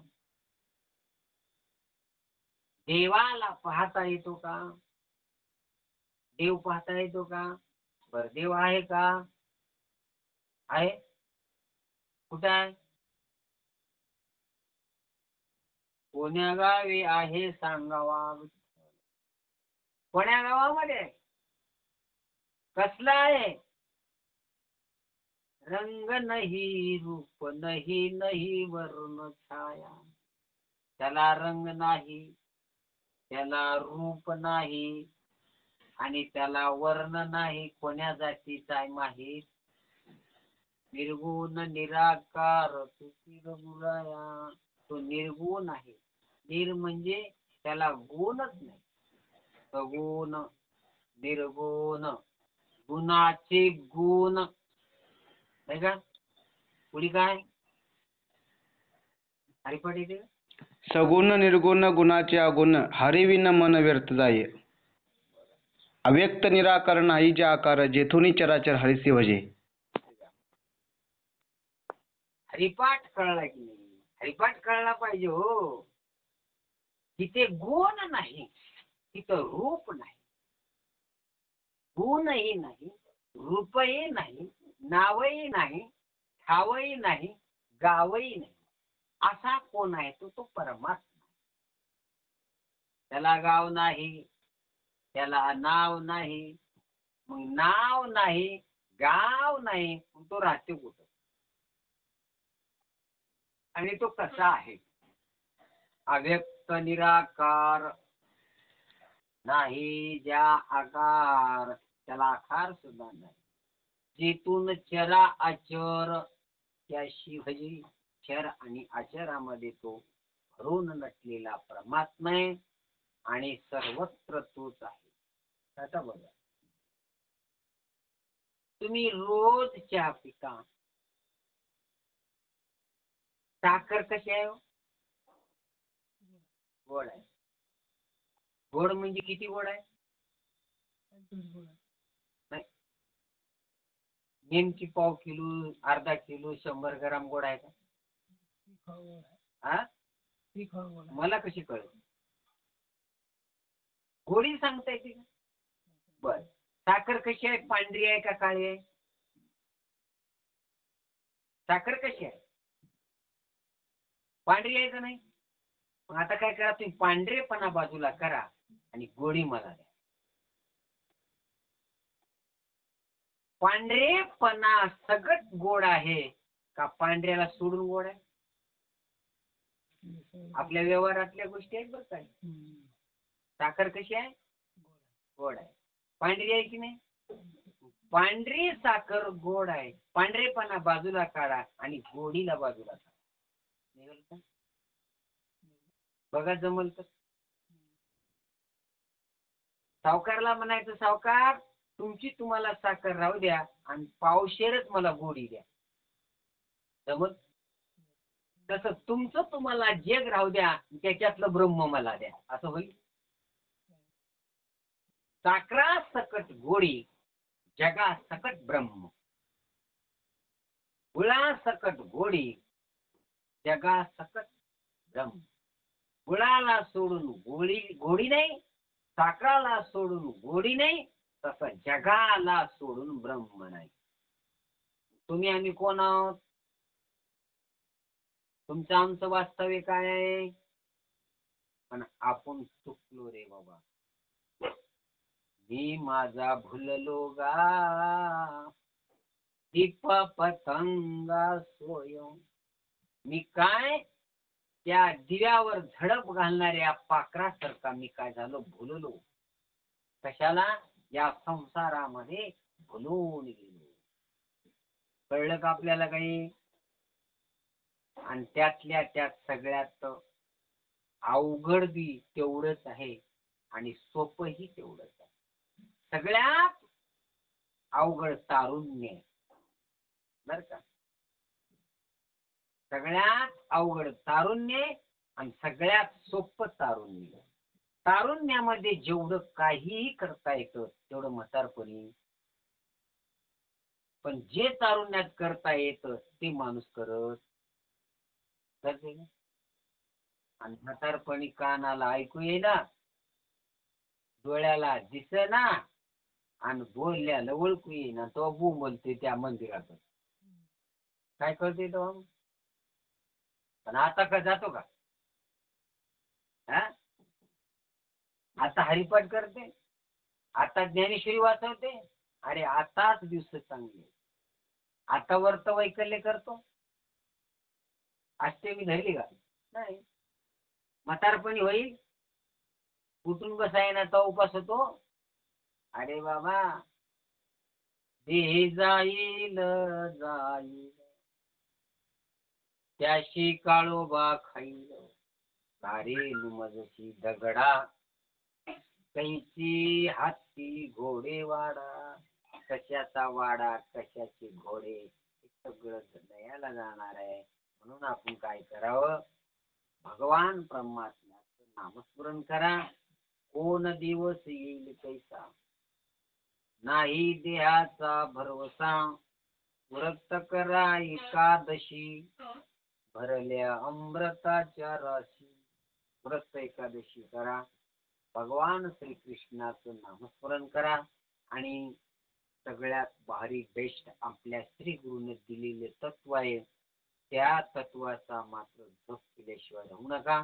Speaker 2: देवाला पाहता येतो का? देव पाहता येतो का? बर, देव आहे का? आहे. कुठे आहे? कोण्या गावी आहे सांगावा? कोण्या गावामध्ये आहे? कसला आहे? रंग नाही, रूप नाही, नाही वर्ण छाया. त्याला रंग नाही, त्याला रूप नाही, आणि त्याला वर्ण नाही. कोण्या जातीचा आहे माहीत? निर्गुण निराकार निर्गुणाया. तो निर्गुण आहे. निर म्हणजे त्याला गुणच नाही. सगुण, निर्गुण, गुणाचे गुण. आहे का? पुढे काय? हरिपाठ येते का?
Speaker 1: सगुण निर्गुण गुणाचे अगुण, हरिविन मन व्यर्थ जाये. अव्यक्त निराकार नाही जे आकार, जेथुनी चराचर हरिसी भजे.
Speaker 2: हरिपाठ कळला की नाही? हरिपाठ कळला पाहिजे हो. तिथे गुण नाही, तिथं रूप नाही, गुणही नाही, रूपही नाही, नावही नाही, ठावही नाही, गावही नाही. असा कोण आहे? तो परमात्मा. त्याला गाव नाही, त्याला नाव नाही. मग नाव नाही, गाव नाही, मग तो राहते कुठं? आणि तो कसा आहे? अव्यक्त निराकार नाही ज्या आकार, त्याला आकार सुद्धा नाही. जेथून चरा अचर त्याशी भजी. चर आणि अचरामध्ये तो भरून नटलेला परमात्मा आहे आणि सर्वत्र तोच आहे. आता बघा, तुम्ही रोज चहा पिता. साखर कशी आहे हो? गोड आहे. गोड म्हणजे किती गोड आहे? नाही, नेमकी पाव किलो, अर्धा किलो, 100 ग्राम गोड आहे का? हा? मला कशी कळेल? गोडी सांगता येते का? बर, साखर कशी आहे? पांढरी आहे का काळी आहे? साखर कशी आहे? पांढरी आहे का नाही? मग आता काय करा, तुम्ही पांढरेपणा बाजूला करा आणि गोडी मला द्या. पांढरेपणा सगळं गोड आहे का पांढऱ्याला सोडून गोड आहे? आपल्या व्यवहारातल्या गोष्टी आहेत बरं काय. साखर कशी आहे? गोड आहे. पांढरी आहे की नाही? पांढरी साखर गोड आहे. पांढरेपणा बाजूला काढा आणि गोडीला बाजूला काढा. निघेल का? बघा जमल तर. सावकारला म्हणायचं, सावकार तुमची तुम्हाला साखर राहू द्या आणि पावशेरच मला गोडी द्या. जमल? तसं तुमचं तुम्हाला जग राहू द्या, त्याच्यातलं ब्रह्म मला द्या. असं होईल? साखरा सकट गोडी, जगा सकट ब्रह्म. गुळा सकट गोडी, जगा सकट ब्रह्म. गुळाला सोडून गोडी नाही, साखराला सोडून गोडी नाही, तसं जगाला सोडून ब्रह्म नाही. तुम्ही आम्ही कोण आहोत? तुमचं आमचं वास्तव्य काय आहे? पण आपण चुकलो रे बाबा. मी माझा भुललो गा, दीप पतंगा स्वयं. मी काय त्या दिव्यावर झडप घालणाऱ्या पाखरासारखा मी काय झालो? भुललो. कशाला? या संसारामध्ये भुलून गेलो. कळलं का आपल्याला काही? आणि त्यातल्या त्यात सगळ्यात अवघड बी तेवढंच आहे आणि सोपंही तेवढंच आहे. सगळ्यात अवघड तारुण्य, बर का? सगळ्यात अवघड तारुण्य आणि सगळ्यात सोपं तारुण्य. तारुण्यामध्ये जेवढं काहीही करता येतं तेवढं म्हातारपणी. पण जे तारुण्यात करता येतं ते माणूस करत कळते का? आणि म्हातारपणी कानाला ऐकू येईना, डोळ्याला दिसेना, आणि बोलल्याला ओळखू येईना, तो बोलते त्या मंदिरात. काय कळते तो? पण आता का जातो का? हा? आता हरिपाठ करते, आता ज्ञानेश्वरी वाचवते. अरे आताच दिवस चांगले, आता वर्त वैकल्य करतो. अष्टमी धरली का? नाही. म्हातारपणी होईल, उठून बसायना तो उपास होतो. अरे बाबा, देही जाईल जाईल, त्याशी काळोबा खाईल, कारेल मजशी दगडा, कैची हाती घोडे वाडा. कशाचा वाडा, कशाचे घोडे, हे सगळं दयाला जाणार आहे. म्हणून आपण काय करावं? भगवान परमात्म्याचं नामस्मरण करा. कोण दिवस येईल कैसा, नाही देहाचा भरवसा. व्रत करा एकादशी, भरल्या अमृताच्या राशी. व्रत एकादशी करा, भगवान श्रीकृष्णाचं नामस्मरण करा. आणि सगळ्यात भारी बेस्ट आपल्या श्री गुरुने दिलेले तत्व आहे, त्या तत्वाचा मात्र जप केल्याशिवाय राहू नका.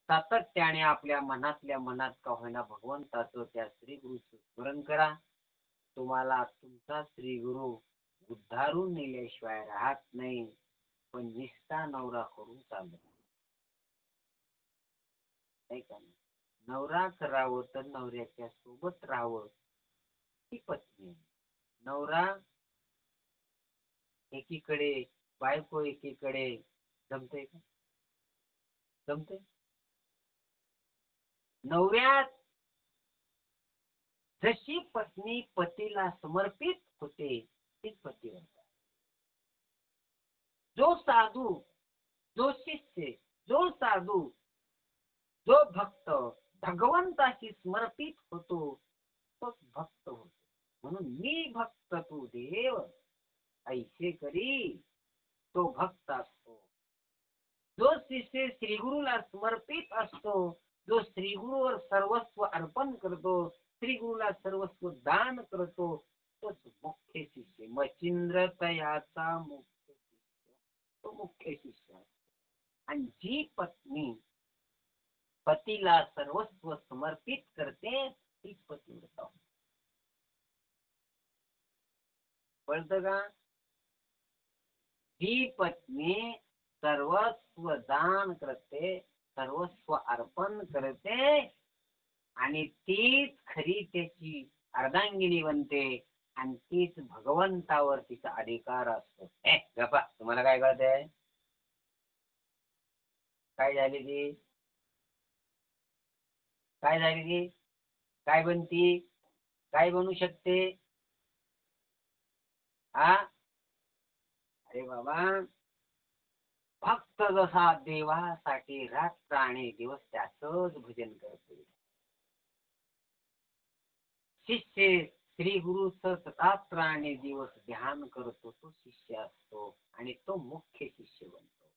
Speaker 2: सातत्याने आपल्या मनातल्या मनात का होईना भगवंताचं, त्या श्री गुरुचं स्मरण करा. तुम्हाला तुमचा श्री गुरु उद्धारून नेल्याशिवाय राहत नाही. पण निष्ठा नवरा करून चालत नाही का? नवरा करावं तर नवऱ्याच्या सोबत राहावं, ही पत्नी. नवरा एकीकडे, बायको एकीकडे, जमते का? जमते? नवऱ्यात जशी पत्नी पतीला समर्पित होते, तीच पतीवर. जो साधू, जो शिष्य, जो साधू, जो भक्त भगवंताशी समर्पित होतो, तोच भक्त होतो. म्हणून मी भक्त तू देव, ऐसे करी तो भक्त असतो. जो शिष्य श्रीगुरूला समर्पित असतो, जो श्रीगुरूवर सर्वस्व अर्पण करतो, श्रीगुरूला सर्वस्व दान करतो, तोच मुख्य शिष्य. मचिंद्र तयाचा मुख्य शिष्य, तो मुख्य शिष्य असतो. आणि जी पत्नी पतीला सर्वस्व समर्पित करते, तीच पतिव्रता. कळतं का? जी पत्नी सर्वस्व दान करते, सर्वस्व अर्पण करते, आणि तीच खरी त्याची अर्धांगिनी बनते, आणि तीच भगवंतावर तिचा अधिकार असतो. गप्पा, तुम्हाला काय कळतंय? काय झाली ती? काय झाली ती? काय बनती? काय बनू शकते? हा? अरे बाबा, भक्त जसा देवासाठी रात्र आणि दिवस त्याचंच भजन करतो, शिष्य श्री गुरुच रात्र आणि दिवस ध्यान करतो, तो शिष्य असतो. आणि तो मुख्य शिष्य बनतो.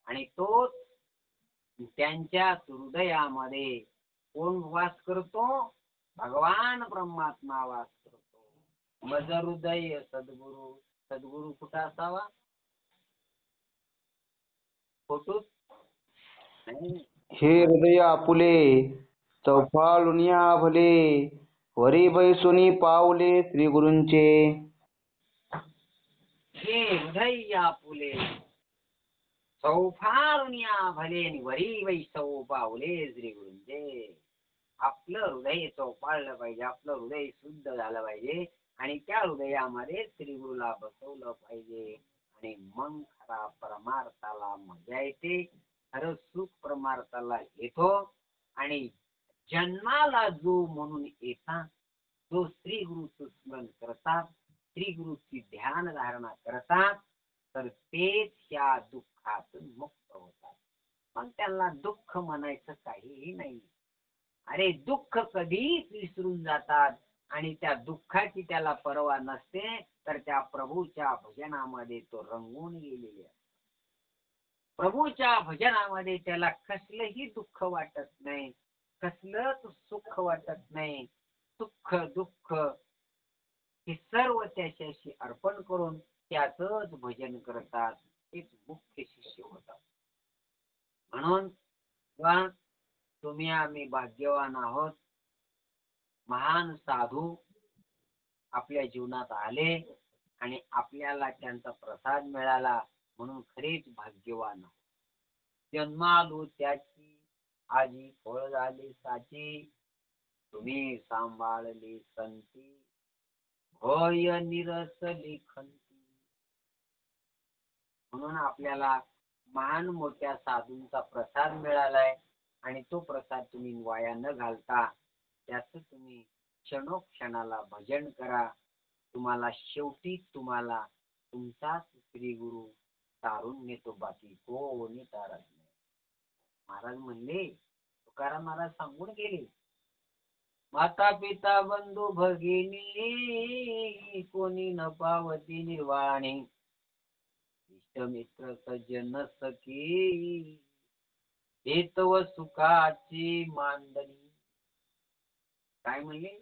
Speaker 2: आणि तो त्यांच्या हृदयामध्ये कोण वास करतो? भगवान परमात्मा वास करतो. मज हृदय सद्गुरु. सद्गुरु कुठं असावा? फोटोत नाही.
Speaker 1: हे हृदय आपुले, चौफाळुनिया भले, वरी बैसुनी पावले श्री गुरूंचे.
Speaker 2: हे हृदय आपुले, चौफाळुनिया भले, आणि वरी वैसव पावले श्री गुरूंचे. आपलं हृदय चौपाळलं पाहिजे, आपलं हृदय शुद्ध झालं पाहिजे, आणि त्या हृदयामध्ये श्री गुरुला बसवलं पाहिजे. आणि मग खरा परमार्थाला मजा येते, खरं सुख परमार्थाला येतो. आणि जन्माला जो म्हणून येतात, जो श्री गुरुचं स्मरण करतात, श्री गुरुची ध्यान धारणा करतात, तर तेच या दुःखातून मुक्त होतात. पण त्यांना दुःख म्हणायचं काहीही नाही. अरे दुःख कधीच विसरून जातात, आणि त्या दुःखाची त्याला पर्वा नसते, तर त्या प्रभूच्या भजनामध्ये तो रंगून गेलेले. प्रभूच्या भजनामध्ये त्याला कसलंही दुःख वाटत नाही, कसलंच सुख वाटत नाही. सुख दुःख हे सर्व त्याच्याशी अर्पण करून त्याचंच भजन करतात. हेच मुख्य शिष्य होतात. म्हणून वा तुम्ही आम्ही भाग्यवान आहोत. महान साधू आपल्या जीवनात आले आणि आपल्याला त्यांचा प्रसाद मिळाला म्हणून खरेच भाग्यवान आहोत. जन्मालो त्याची आजी फळ झाले साची, तुम्ही सांभाळले संती, होय निरसली खंती. म्हणून आपल्याला महान मोठ्या साधूंचा प्रसाद मिळालाय आणि तो प्रसाद तुम्ही वाया न घालता त्याचं तुम्ही क्षणोक्षणाला भजन करा. तुम्हाला शेवटी तुम्हाला तुमचाच श्री गुरु तारून नेतो, बाकी कोणी तारत नाही. महाराज म्हणले, तुकाराम महाराज सांगून गेले, माता पिता बंधू भगिनी कोणी न पावती निर्वाणी, इष्ट मित्र सज्जन सखी हेतव सुखाची मांडणी. काय म्हणले?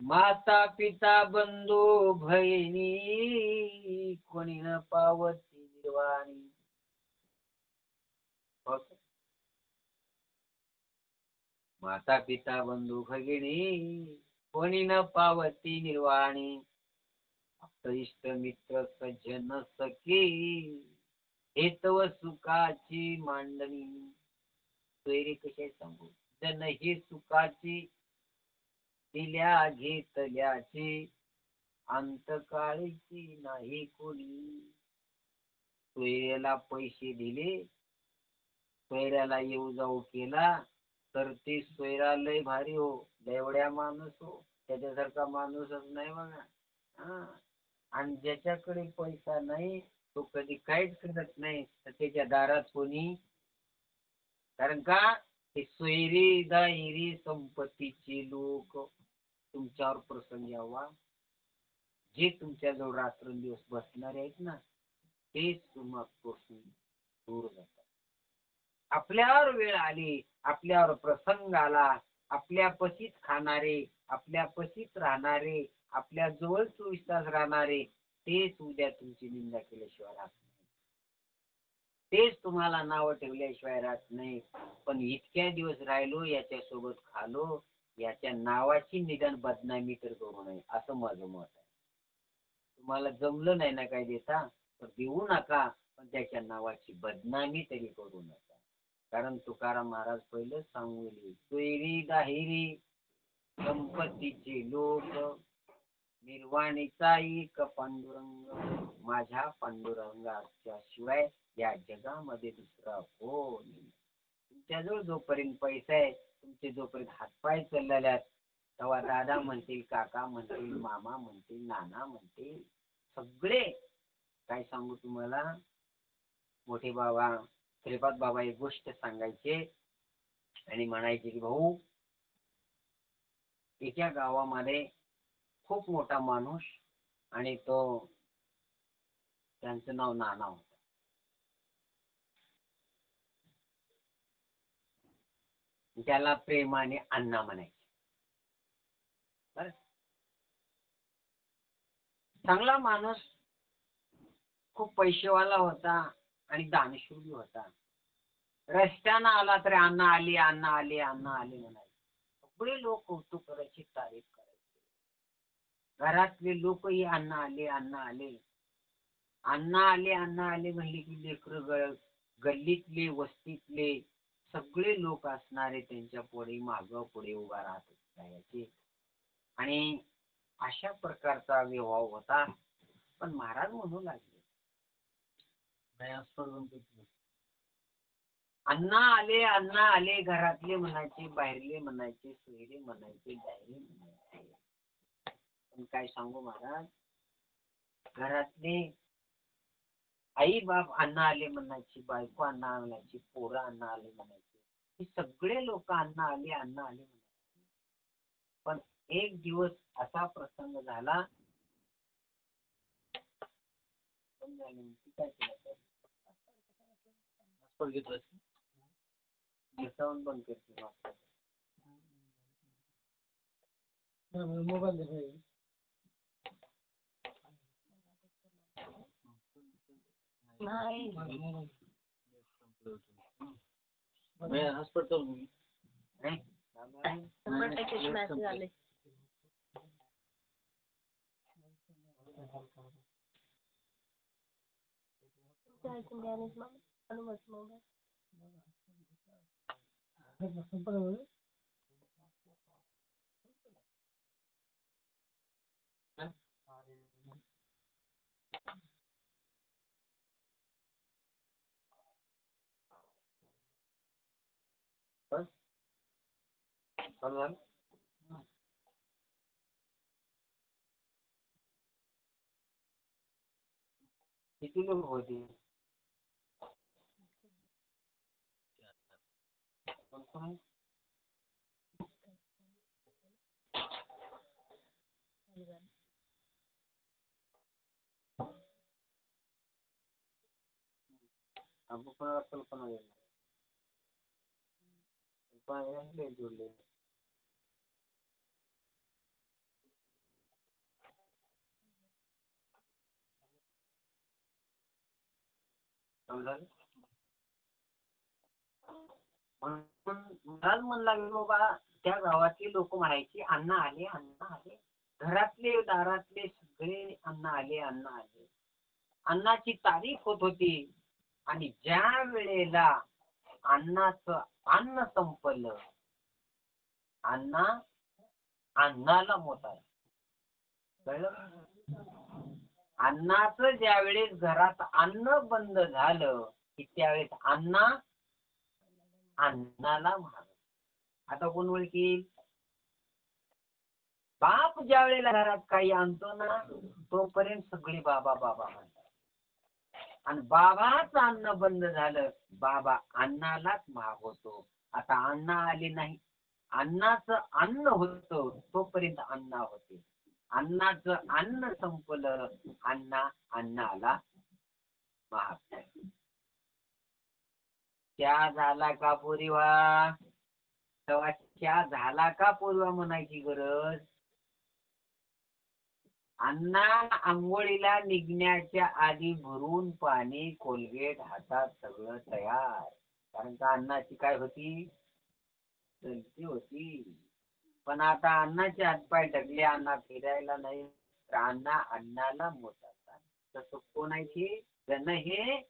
Speaker 2: माता पिता बंधू बहिणी कोणी न पावती निर्वाणी. माता पिता बंधू भगिनी कोणी न पावती निर्वाणी, फक्त इष्ट मित्र सज्जन सखी हेतव सुखाची मांडणी. सोयरे कसे सांगू, जन हे सुखाची दिल्या घेतल्याची, अंतकाळीची नाही कोणी. सोयऱ्याला पैसे दिले, सोयऱ्याला येऊ जाऊ केला तर ते सोयरा लय भारी हो, एवढ्या माणूस हो, त्याच्यासारखा माणूसच नाही बघा. आणि ज्याच्याकडे पैसा नाही तो कधी काहीच करत नाही, तर त्याच्या दारात कोणी. कारण का ते सोयरी दायरी संपत्तीचे लोक तुमच्यावर प्रसंग यावा, जे तुमच्याजवळ रात्रंदिवस बसणारे आहेत ना, तेच तुम्हाला दूर जातात. आपल्यावर वेळ आली, आपल्यावर प्रसंग आला, आपल्या पशीत खाणारे, आपल्या पशीत राहणारे, आपल्या जवळ 24 तास राहणारे, तेच उद्या तुमची निंदा केल्याशिवाय राहत नाही, तेच तुम्हाला नाव ठेवल्याशिवाय राहत नाही. पण इतक्या दिवस राहिलो, याच्यासोबत खालो, याच्या नावाची निदान बदनामी तर करू नये, असं माझं मत आहे. तुम्हाला जमलं नाही ना काय देता, तर देऊ नका, पण त्याच्या नावाची बदनामी तरी करू नका. कारण तुकाराम महाराज पहिलं सांगून गेले, सोयरी दाहिरी संपत्तीचे लोक, निर्वाणीचा एक पांडुरंग, माझ्या पांडुरंगाच्या शिवाय या जगामध्ये दुसरा कोण. तुमच्याजवळ जोपर्यंत पैसा आहे, तुमचे जोपर्यंत हातपाय चाललेले तेव्हा दादा म्हणतील, काका म्हणतील, मामा म्हणतील, नाना म्हणतील, सगळे. काय सांगू तुम्हाला, मोठे बाबा श्रीपाद बाबा एक गोष्ट सांगायचे आणि म्हणायचे की भाऊ, एका गावामध्ये खूप मोठा माणूस आणि तो त्यांचं नाव नाना होतं. त्याला प्रेमाने अण्णा म्हणायचे. बर, चांगला माणूस, खूप पैसेवाला होता आणि दानशूर होता. रस्त्यानं आला तरी अण्णा आली, अण्णा आली, अण्णा आली म्हणायचे. सगळे लोक कौतुक करायचे, तारीफ करायचे. घरातले लोकही अण्णा आले, अण्णा आले, अण्णा आले, अण्णा आले म्हणले की लेकर गल्लीतले वस्तीतले सगळे लोक असणारे त्यांच्या पुढे माग पुढे उभा राहत राहायचे. आणि अशा प्रकारचा व्यवहार होता. पण महाराज म्हणू लागले, अण्णा आले, अण्णा आले, घरातले म्हणायचे, बाहेरले म्हणायचे, सोयरे म्हणायचे, दायरे म्हणायचे. पण काय सांगू महाराज, घरातले आई बाप अण्णा आले म्हणायची, बायको अण्णा म्हणायची, पोरं अण्णा आले म्हणायचे, हे सगळे लोक अण्णा आले, अण्णा आले म्हणायचे. पण एक दिवस असा प्रसंग झाला, काय केलं हॉटस्पॉट घेतलं बंद करते मोबाईल नाही हॉटस्पॉट चालू मेसेज आले किती लोक होते अब कोणाला कल्पना येईल जोडले महाराज म्हणला बाबा त्या गावातली लोक म्हणायची अण्णा आले अण्णा आले घरातले दारातले सगळे अण्णा आले अण्णा आले अण्णाची तारीफ होत होती आणि ज्या वेळेला अण्णाचं अन्न संपलं अण्णाला मोठा कळलं अण्णाचं ज्यावेळेस घरात अन्न बंद झालं की त्यावेळेस अण्णाला महाग आता कोण ओळखील बाप ज्या वेळेला घरात काही आणतो ना तोपर्यंत सगळे बाबा बाबा म्हणतात आणि बाबाचं अन्न बंद झालं बाबा अण्णालाच महाग होतो आता अण्णा आले नाही अण्णाचं अन्न होतं तोपर्यंत अण्णा होते अण्णाचं अन्न संपलं अण्णाला महाग त्या झाला का पोरीवा तेव्हा त्या झाला का पोरीवा म्हणायची गरज अण्णा आंघोळीला निघण्याच्या आधी भरून पाणी कोलगेट हातात सगळं तयार कारण का अण्णाची काय होती चलती होती पण आता अण्णाचे हातपाय ढगले अण्णा फिरायला नाही तर अण्णाला मोठा तसं कोणाची जण हे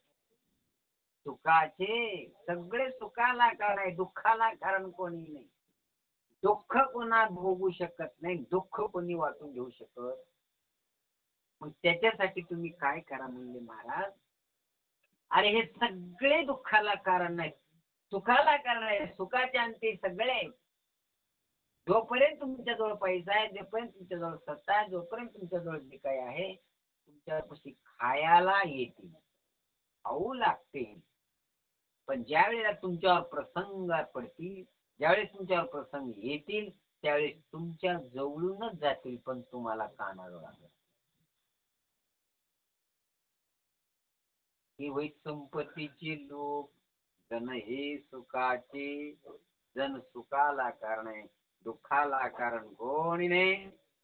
Speaker 2: सुखाचे सगळे सुखाला कारण आहे दुःखाला कारण कोणी नाही दुःख कोणा भोगू शकत नाही दुःख कोणी वाटून घेऊ शकत मग त्याच्यासाठी तुम्ही काय करा म्हणले महाराज अरे हे सगळे दुःखाला कारण नाही सुखाला कारण आहे सुखाचे अंती सगळे जोपर्यंत तुमच्याजवळ पैसा आहे जोपर्यंत तुमच्याजवळ सत्ता आहे जोपर्यंत तुमच्याजवळ जे काही आहे तुमच्यापाशी खायला येतील खाऊ लागतील पण ज्या वेळेला तुमच्यावर प्रसंग पडतील ज्यावेळेस तुमच्यावर प्रसंग येतील त्यावेळेस तुमच्या जवळूनच जातील पण तुम्हाला कानावर लागेल ही होई संपत्तीचे लोक जण हे सुखाचे जण सुखाला कारण आहे दुःखाला कारण कोणी नाही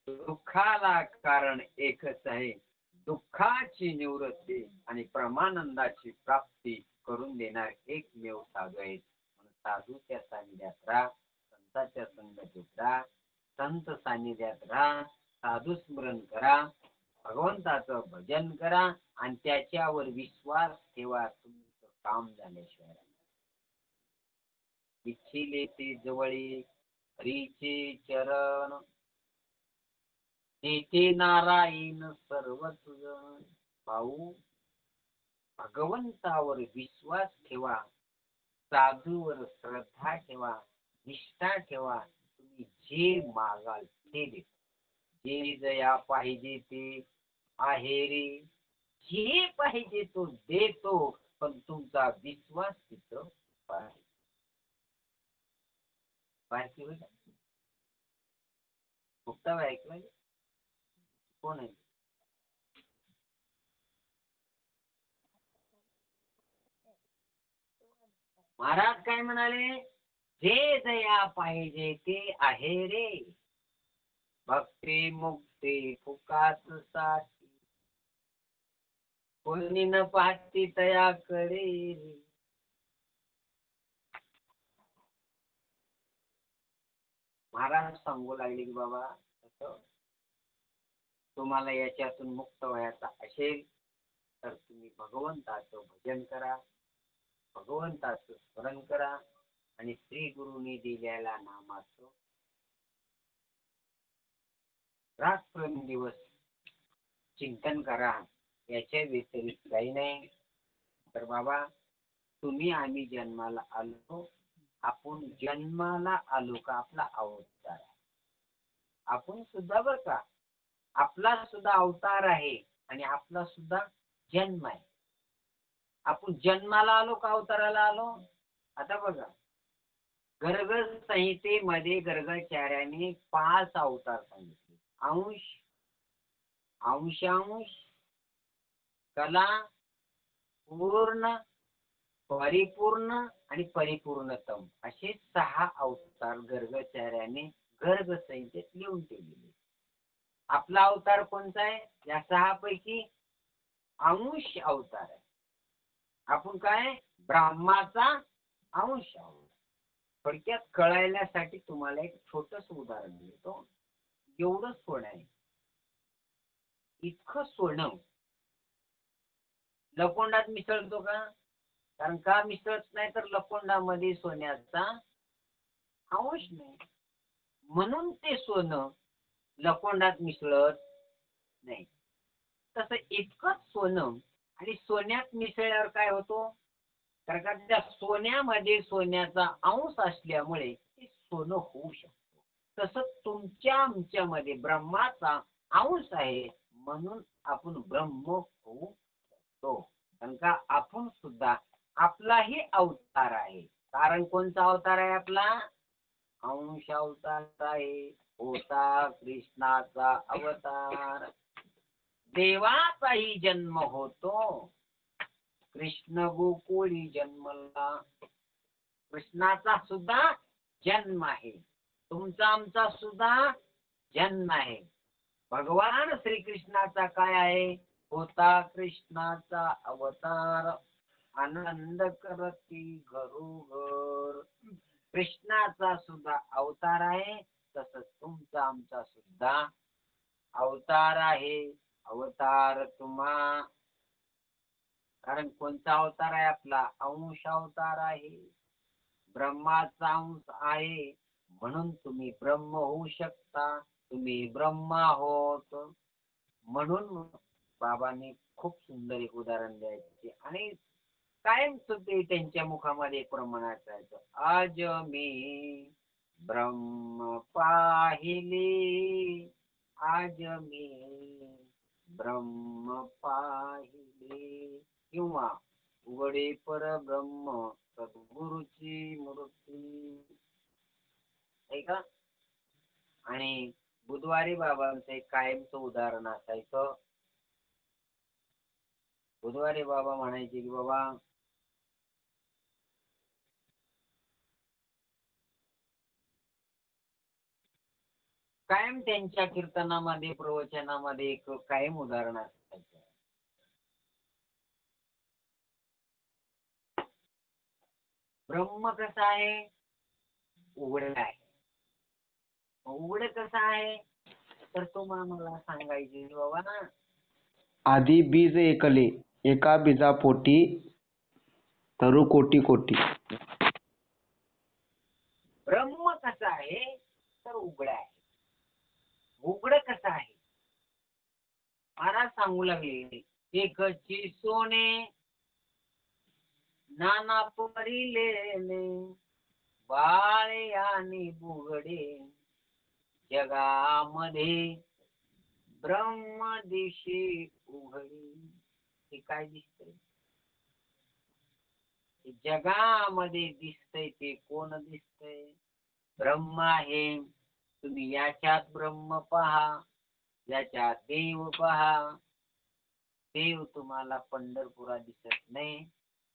Speaker 2: दुःखाला कारण एकच आहे दुःखाची निवृत्ती आणि परमानंदाची प्राप्ती करून देणार एकमेव साधू आहेत म्हणून साधूच्या सानिध्यात राहा संतांच्या संगतीत राहा संत सानिध्यात राहा साधू स्मरण करा भगवंताचं भजन करा आणि त्याच्यावर विश्वास ठेवा तुमचं काम झाल्याशिवाय इच्छिले ते जवळी हरीचे चरण तेथे नारायण सर्व तुझ पाहू भगवंतावर विश्वास ठेवा साधूवर श्रद्धा ठेवा निष्ठा ठेवा तुम्ही जे मागाल ते दे जे दया पाहिजे ते आहे रे जे पाहिजे तो देतो पण तुमचा विश्वास तिथं पाहिजे बारकी होईल फुकता ऐकलं कोण आहे महाराज काय म्हणाले, जे दया पाहिजे ते आहे रे, भक्ती मुक्ती फुकाच साठी, कोणी न पाहती तयाकडे रे. महाराज सांगू लागले की बाबा तसं तुम्हाला याच्यातून मुक्त व्हायचा असेल तर तुम्ही भगवंताचं भजन करा, भगवंताचं स्मरण करा आणि श्री गुरुनी दिलेल्या नामाचं रात्रंदिवस चिंतन करा. याच्या व्यतिरिक्त काही नाही. तर बाबा तुम्ही आम्ही जन्माला आलो, आपण जन्माला आलो का आपला अवतार आहे. आपण सुद्धा बर का आपला सुद्धा अवतार आहे आणि आपला सुद्धा जन्म आहे. आपण जन्माला आलो का अवताराला आलो. आता बघा गर्ग संहितेमध्ये गर्गाचार्याने 5 अवतार सांगितले. अंश, अंशांश, कला, पूर्ण, परिपूर्ण आणि परिपूर्णतम असे 6 अवतार गर्गाचार्याने गर्ग संहितेत लिहून ठेवलेले. आपला अवतार कोणता आहे. या 6 पैकी अंश अवतार आहे. आपण काय ब्रह्माचा अंश आहोत. थोडक्यात कळायल्यासाठी तुम्हाला एक छोटस उदाहरण देतो. एवढं सोनं आहे, इतकं सोनं लकोंडात मिसळतो का. कारण का मिसळत नाही तर लकोंडामध्ये सोन्याचा अंश नाही, म्हणून ते सोनं लकोंडात मिसळत नाही. तसं इतकंच सोनं आणि सोन्यात मिसळल्यावर काय होतो. कारण का त्या सोन्यामध्ये सोन्याचा अंश असल्यामुळे ते सोनं होऊ शकतो. तसं तुमच्या आमच्यामध्ये ब्रह्माचा अंश आहे म्हणून आपण ब्रह्म होऊ शकतो. कारण का आपण सुद्धा आपलाही अवतार आहे. कारण कोणता अवतार आहे आपला. अंश अवतार आहे. होता कृष्णाचा अवतार. देवाचाही जन्म होतो. कृष्ण गोकुळी जन्मला. कृष्णाचा सुद्धा जन्म आहे. तुमचा आमचा सुद्धा जन्म आहे. भगवान श्रीकृष्णाचा काय आहे. होता कृष्णाचा अवतार. आनंद करती घरोघर. कृष्णाचा सुद्धा अवतार आहे. तसंच तुमचा आमचा सुद्धा अवतार आहे. अवतार तुम्हा. कारण कोणता अवतार आहे आपला. अंश अवतार आहे. ब्रह्माचा अंश आहे म्हणून तुम्ही ब्रह्म होऊ शकता. तुम्ही ब्रह्म आहोत. म्हणून बाबांनी खूप सुंदर एक उदाहरण द्यायचे आणि कायम ते त्यांच्या मुखामध्ये प्रमाण असायचं. आज मी ब्रह्म पाहिले. आज मी ब्रह्म पाहिले. किंवा उघडे परब्रह्म सद्गुरूची मूर्ती. ऐका. आणि बुधवारी बाबांचं एक कायमचं उदाहरण असायचं. बुधवारी बाबा म्हणायचे की बाबा कायम त्यांच्या कीर्तनामध्ये प्रवचनामध्ये एक कायम उदाहरण असायचं. ब्रह्म कसा आहे. उघड आहे. उघड कसा आहे तर तुम्हाला मला सांगायचे बाबा ना.
Speaker 1: आधी बीज एकले, एका बीजापोटी तरु कोटी कोटी.
Speaker 2: ब्रह्म कसा आहे तर उघड आहे. उघड कसा आहे. महाराज सांगू लागले. एकची सोने नाना परी लेणे. बाळे आणि बुगडे जगामध्ये ब्रह्म दिशी उघडी. हे काय दिसतंय. जगामध्ये दिसतंय ते कोण दिसतंय. ब्रह्म आहे. तुम्ही याच्यात ब्रह्म पहा, याच्यात देव पहा. देव तुम्हाला पंढरपुरात दिसत नाही.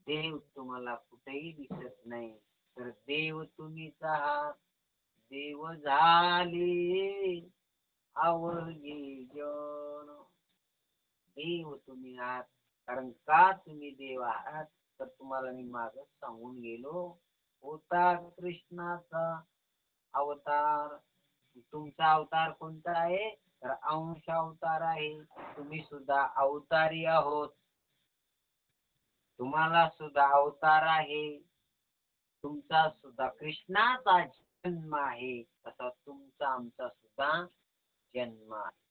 Speaker 2: देव तुम्हाला कुठेही दिसत नाही, तर देव तुम्हीच आहात. देव झाले अवघे जण. देव तुम्ही आहात. कारण का तुम्ही देव आहात, तर तुम्हाला मी माग सांगून गेलो. होता कृष्णाचा अवतार. तुमचा अवतार कोणता आहे, तर अंश अवतार आहे. तुम्ही सुद्धा अवतारी आहोत. तुम्हाला सुद्धा अवतार आहे. तुमचा सुद्धा कृष्णाचा जन्म आहे, तसा तुमचा आमचा सुद्धा जन्म आहे.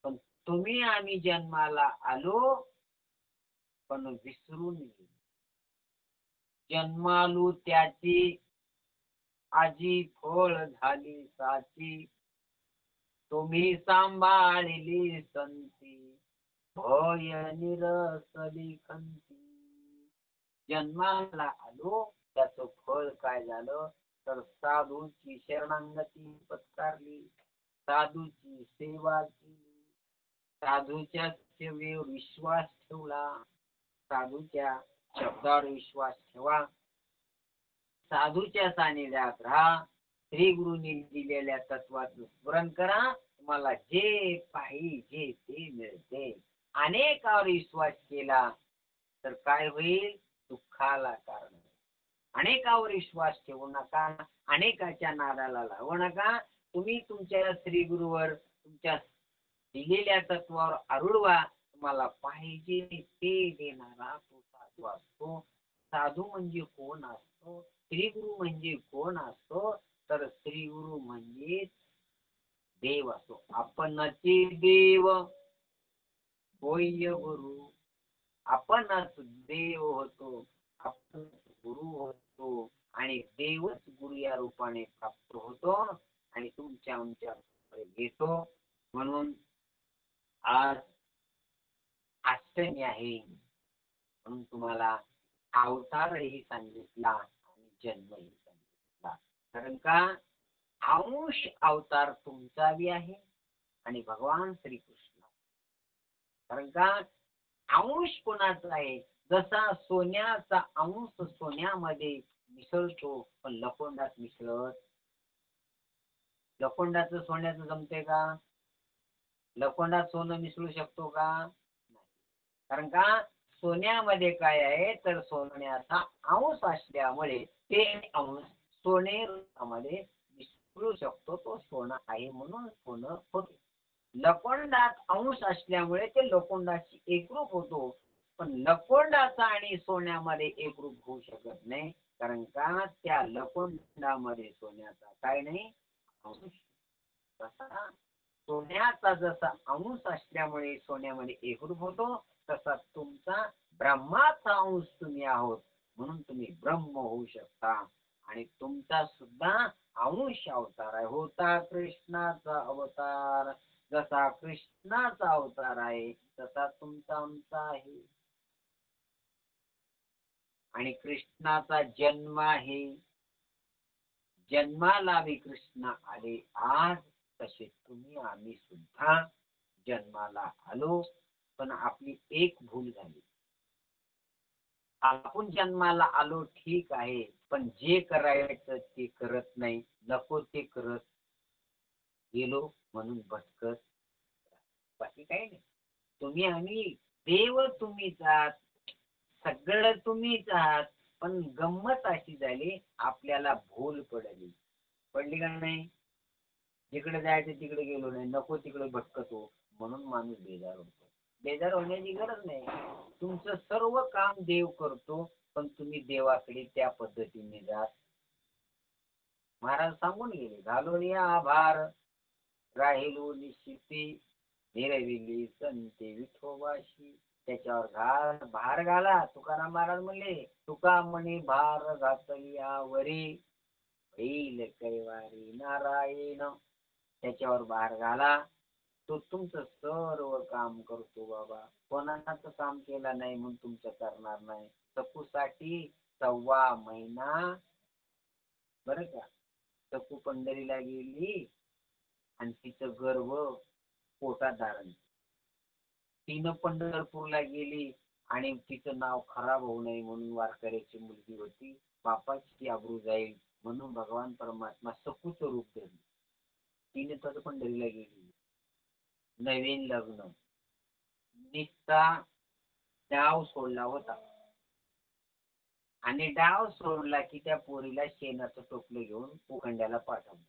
Speaker 2: पण तुम्ही आम्ही जन्माला आलो, पण विसरून गेलो. जन्मालो त्याची आजी फळ झाली साची. तुम्ही सांभाळली संती, भय निरसली खंती. जन्माला आलो त्याचं फळ काय झालं, तर साधूची शरणागती पत्करली, साधूची सेवा केली, साधूच्या सेवेवर विश्वास ठेवला. साधूच्या शब्दावर विश्वास ठेवा. साधूच्या सानिध्यात राहा. श्री गुरुंनी दिलेल्या तत्वाचं स्मरण करा. तुम्हाला जे पाहिजे ते मिळते. अनेकावर विश्वास केला तर काय होईल, दुःखाला कारण. अनेकावर विश्वास ठेवू नका. अनेकाच्या नादाला लागू नका. तुम्ही तुमच्या श्री गुरुवर तुमच्या दिलेल्या तत्वावर आरूढ. तुम्हाला पाहिजे ते देणारा तो साधू असतो. साधू म्हणजे कोण असतो, श्री गुरु म्हणजे कोण असतो, तर श्री गुरु म्हणजे देव असतो. आपणचे देव होय गुरु. आपणच देव होतो, आपण गुरु होतो आणि देवच गुरु या रूपाने प्राप्त होतो आणि तुमच्या आमच्याकडे येतो. म्हणून आज अष्टमी आहे, म्हणून तुम्हाला अवतारही सांगितला आणि जन्मही सांगितला. कारण का अंश अवतार तुमचा बी आहे आणि भगवान श्रीकृष्ण. कारण का अंश कोणाचा आहे, जसा सोन्याचा अंश सोन्यामध्ये मिसळतो, पण लकोंडात मिसळत. लकोंडाचं सोन्याचं जमते का, लकोंडात सोनं मिसळू शकतो का, नाही. कारण का सोन्यामध्ये काय आहे, तर सोन्याचा अंश असल्यामुळे ते अंश सोने रूपामध्ये मिसळू शकतो. तो सोनं आहे म्हणून सोनं होते. लकोंडात अंश असल्यामुळे ते लकोंडाशी एकरूप होतो. पण लकोंडाचा आणि सोन्यामध्ये एकरूप होऊ शकत नाही. कारण का त्या लकोंडामध्ये सोन्याचा काय नाही, अंश. तसा सोन्याचा जसा अंश असल्यामुळे सोन्यामध्ये एकरूप होतो, तसा तुमचा ब्रह्माचा अंश तुम्ही आहोत, म्हणून तुम्ही ब्रह्म होऊ शकता. आणि तुमचा सुद्धा अंश अवतार आहे. होता कृष्णाचा अवतार. जसा कृष्णाचा अवतार आहे तसा तुमचा आमचा आहे. आणि कृष्णाचा जन्म आहे. जन्माला बी कृष्ण आले आज, तसे तुम्ही आम्ही सुद्धा जन्माला आलो. पण आपली एक भूल झाली. आपण जन्माला आलो ठीक आहे, पण जे करायचं ते करत नाही, नको ते करत गेलो म्हणून भटकत. बाकी काही नाही. तुम्ही आम्ही देव तुम्हीच आहात, सगळं तुम्हीच आहात. पण गंमत अशी झाली, आपल्याला भूल पडली का नाही. जिकडे जायचं तिकडे गेलो नाही, नको तिकडे भटकतो, म्हणून माणूस बेजार होतो. बेजार होण्याची गरज नाही. तुमचं सर्व काम देव करतो, पण तुम्ही देवाकडे त्या पद्धतीने जात. महाराज सांगून गेले, घालून या आभार राहिलो निश्चिती, निरविली संते विठोबाशी. त्याच्यावर भार घाला. तुकाराम महाराज म्हणले, तुका म्हणे भार घातली आवरी, होईल कैवारी नारायण. त्याच्यावर भार घाला, तो तुमचं सर्व काम करतो. बाबा कोणाचं काम केलं नाही म्हणून तुमचं करणार नाही. सखूसाठी 1.25 महिना, बरं का, सखू पंढरीला गेली आणि तिचं गर्भ पोटात धारण. तिनं पंढरपूरला गेली आणि तिचं नाव खराब होऊ नये म्हणून वारकऱ्याची मुलगी होती, बापाची आबरू जाईल म्हणून भगवान परमात्मा सकूचं रूप धरलं. तिने तर पंढरीला गेली, नवीन लग्न, निस्ता डाव सोडला होता आणि डाव सोडला की त्या पोरीला शेणाचं टोपलं घेऊन उखंड्याला पाठवलं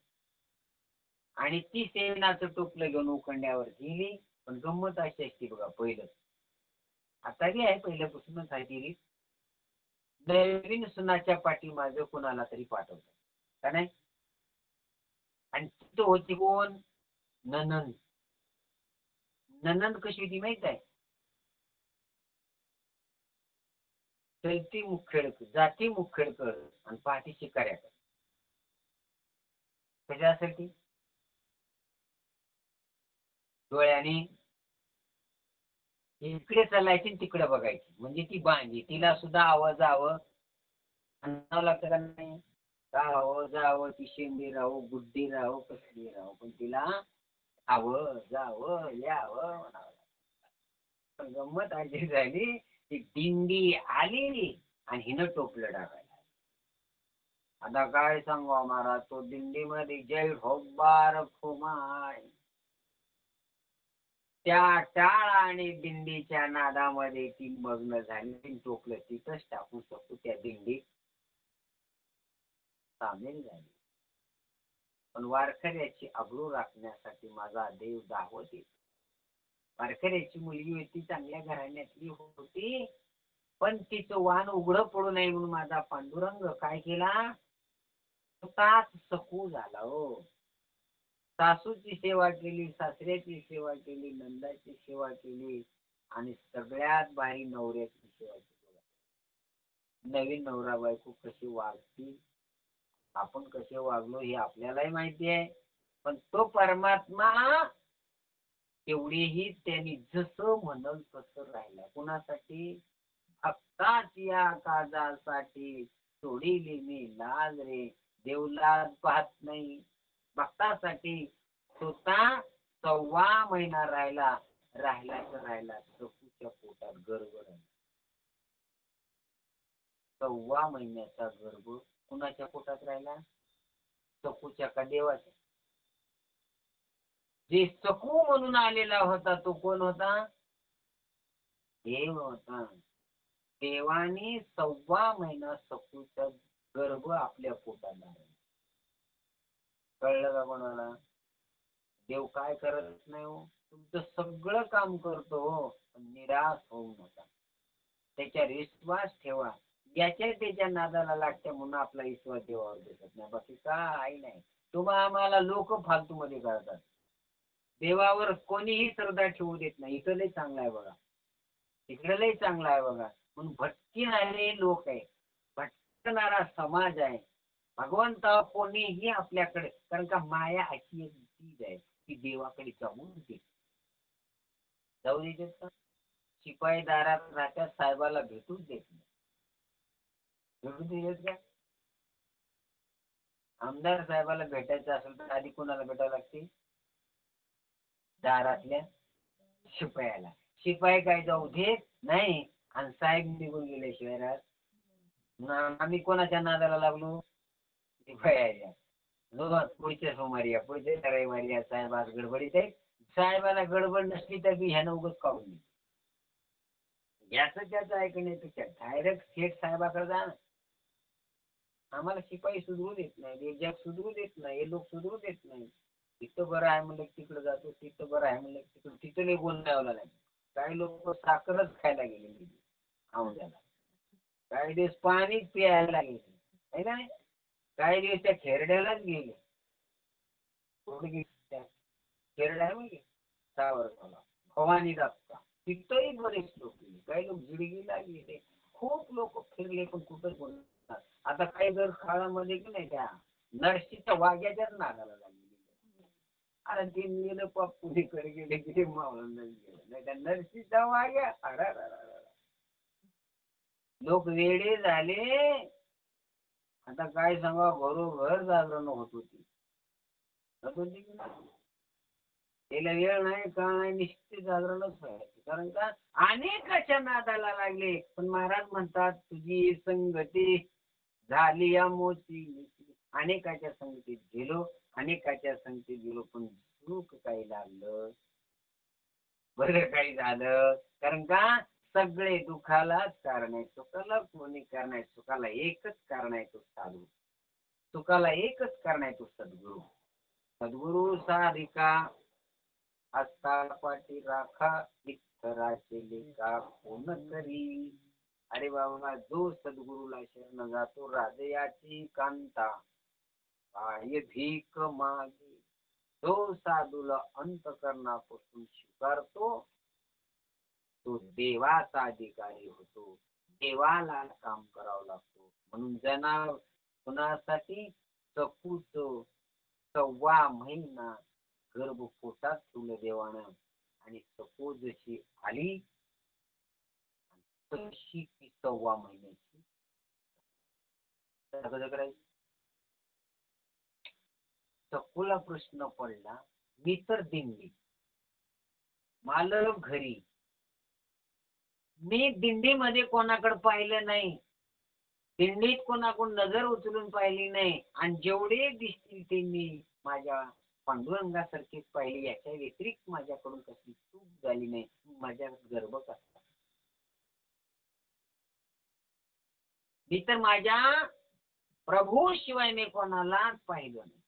Speaker 2: आणि ती शेणाचं टोपलं घेऊन उखंड्यावर गेली. पण गंमत अशी असते बघा, पहिलं आता बी आहे, पहिल्यापासूनच आहे ती रीत. नवीन सुनाच्या पाठीमागे कुणाला तरी पाठवतात का नाही. आणि तिथं होती कोण? ननंद. ननंद कशी होती माहित आहे? चलती मुखेडकर, जाती मुखेडकर आणि पाठी शिकाऱ्याकर. कशासाठी? डोळ्याने इकडे चालायची आणि तिकडे बघायची, म्हणजे ती बांधी. तिला सुद्धा आवाज जावं आणावं लागतं का नाही? राहावं जावं, ती शेंडी राहो, गुड्डी राहो, कसली राहो, पण तिला आव जावं यावं म्हणावं लागतं. पण गंमत अशी झाली, ती दिंडी आली आणि हिनं टोपलं टाकायला. आता काय सांगू महाराज, तो दिंडीमध्ये जय होबार खुमाय, त्या टाळ आणि दिंडीच्या नादामध्ये ती मग्न झाली. टोपलं तिथंच टाकू शकतो, त्या दिंडीत सामील झाली. पण वारकऱ्याची आबरू राखण्यासाठी माझा देव दावत येतो. वारकऱ्याची मुलगी होती, चांगल्या घराण्यातली होती, पण तिचं वाण उघडं पडू नये म्हणून माझा पांडुरंग काय केला? स्वतःच सकू झाला. हो, सासूची सेवा केली, सासऱ्याची सेवा केली, नंदाची सेवा केली आणि सगळ्यात भारी नवऱ्याची सेवा केली. नवीन नवरा बायको कशी वागती, आपण कसे वागलो हे आपल्यालाही माहिती आहे. पण तो परमात्मा तेवढीही त्यांनी जसं म्हणल तसं राहिला. कुणासाठी? भक्ताच्या काजासाठी सोडिली मी लाज रे, देवलाज पाहत नाही. भक्तासाठी स्वतः 6 महिना राहिला. राहिला तर राहिला सकूच्या पोटात गर्भ राहिला. 6 महिन्याचा गर्भ कुणाच्या पोटात राहिला? सकूच्या का देवाच्या? जे सकू म्हणून आलेला होता तो कोण होता? देव होता. देवाने 6 महिना सकूचा गर्भ आपल्या पोटात धरला. कळलं का कोणाला? देव काय करत नाही हो, तुमचं सगळं काम करतो हो, पण निराश होऊ नका. त्याच्यावर विश्वास ठेवा. याच्या त्याच्या नादाला लागते म्हणून आपला विश्वास देवावर देत नाही, बाकी काय नाही. तुम्हा आम्हाला लोक फालतू मध्ये करतात, देवावर कोणीही श्रद्धा ठेवू देत नाही. इथं लय चांगला आहे बघा, तिकडे लय चांगला आहे बघा, म्हणून भटकीणारे लोक आहे, भटकणारा समाज आहे. भगवंत कोणीही आपल्याकडे, कारण का माया अशी एक चीज आहे की देवाकडे जाऊ देतात का? शिपाई दारात राहत्या, साहेबाला भेटूच देत नाही. भेटू देत का? आमदार साहेबाला भेटायचं असेल तर आधी कोणाला भेटावं लागते? दारातल्या शिपायाला. शिपाई काय जाऊ देत नाही आणि साहेब निघून गेल्याशिवाय राहत. आम्ही कोणाच्या नादाला लागलो? शिपायाच्या. पुढच्या सोमवारी या, पुढच्या रविवारी या, साहेब आज गडबडीत आहे. साहेबाला गडबड नसली तर मी ह्यानं उगच काढून दे. याचं त्याचं ऐकण्यापेक्षा डायरेक्ट थेट साहेबाकडे जा ना. आम्हाला शिपाई सुधरू देत नाही, हे जग सुधरू देत नाही, हे लोक सुधरू देत नाही. तिथं बरं आहे म्हणलं तिकडे जातो, तिथं बरं आहे म्हणलं तिकडे, तिथं नाही बोलण्यावला नाही. काही लोक साखरच खायला गेले औंध्याला, काही दिवस पाणीच प्यायला गेले, है ना. काही दिवस त्या खेरड्यालाच गेले. खेरडा आहे म्हणजे सावरगावला भवानी दाखवा, तिथंही बरेच लोक गेले. काही लोक जिडगीला गेले, खूप लोक फिरले, पण कुठंच बोलतात. आता काही जर काळामध्ये की नाही त्या नरशीच्या वाघ्याच्याच नागाला लागले. अरे ते गेलं पाप पुणेकडे गेले की ते मावळून गेलं, नाही त्या नरशीच्या वाघ्या अडा. लोक वेडे झाले. आता काय सांगा, घरोघर जागरण होत होती. त्याला वेळ नाही का नाही निश्चित जागरणच व्हायचे. कारण का अनेकाच्या नादाला लागले. पण महाराज म्हणतात तुझी संगती झाली या मोची. अनेकाच्या संगतीत गेलो, अनेकाच्या संगतीत गेलो, पण सुख काही लागलं, बरं काही झालं. कारण का सगळे दुःखालाच कारण आहे, सुखाला कोणी कारण आहे. सुखाला एकच कारण आहे, तो साधू. सुखाला एकच कारण आहे, तो सद्गुरू. सद्गुरू साधिका असता पाठी राखा, इतराचे लेखा कोण करी. अरे बाबा, जो सद्गुरूला शरण जातो, राजयाची कांता काय भीक मागे, तो साधूला अंतकरणापासून स्वीकारतो, तो देवाचा अधिकारी होतो. देवाला काम करावं लागतो. म्हणून जना कुणासाठी चकूच 6 महिना गर्भपोटात ठेवलं देवानं. आणि सपो जशी आली तशी ती 6 महिन्याची सगळं करायचं. सखूला प्रश्न पडला, मी तर दिंडी, मालक घरी, मी दिंडीमध्ये कोणाकडे पाहिलं नाही, दिंडीत कोणाकडून नजर उचलून पाहिली नाही, आणि जेवढे दिसतील ते मी माझ्या पांडुरंगासारखीच पाहिली. याच्या व्यतिरिक्त माझ्याकडून कसली चूक झाली नाही. माझ्या गर्भ कसा, मी तर माझ्या प्रभू शिवाय मी कोणालाच पाहिलं नाही,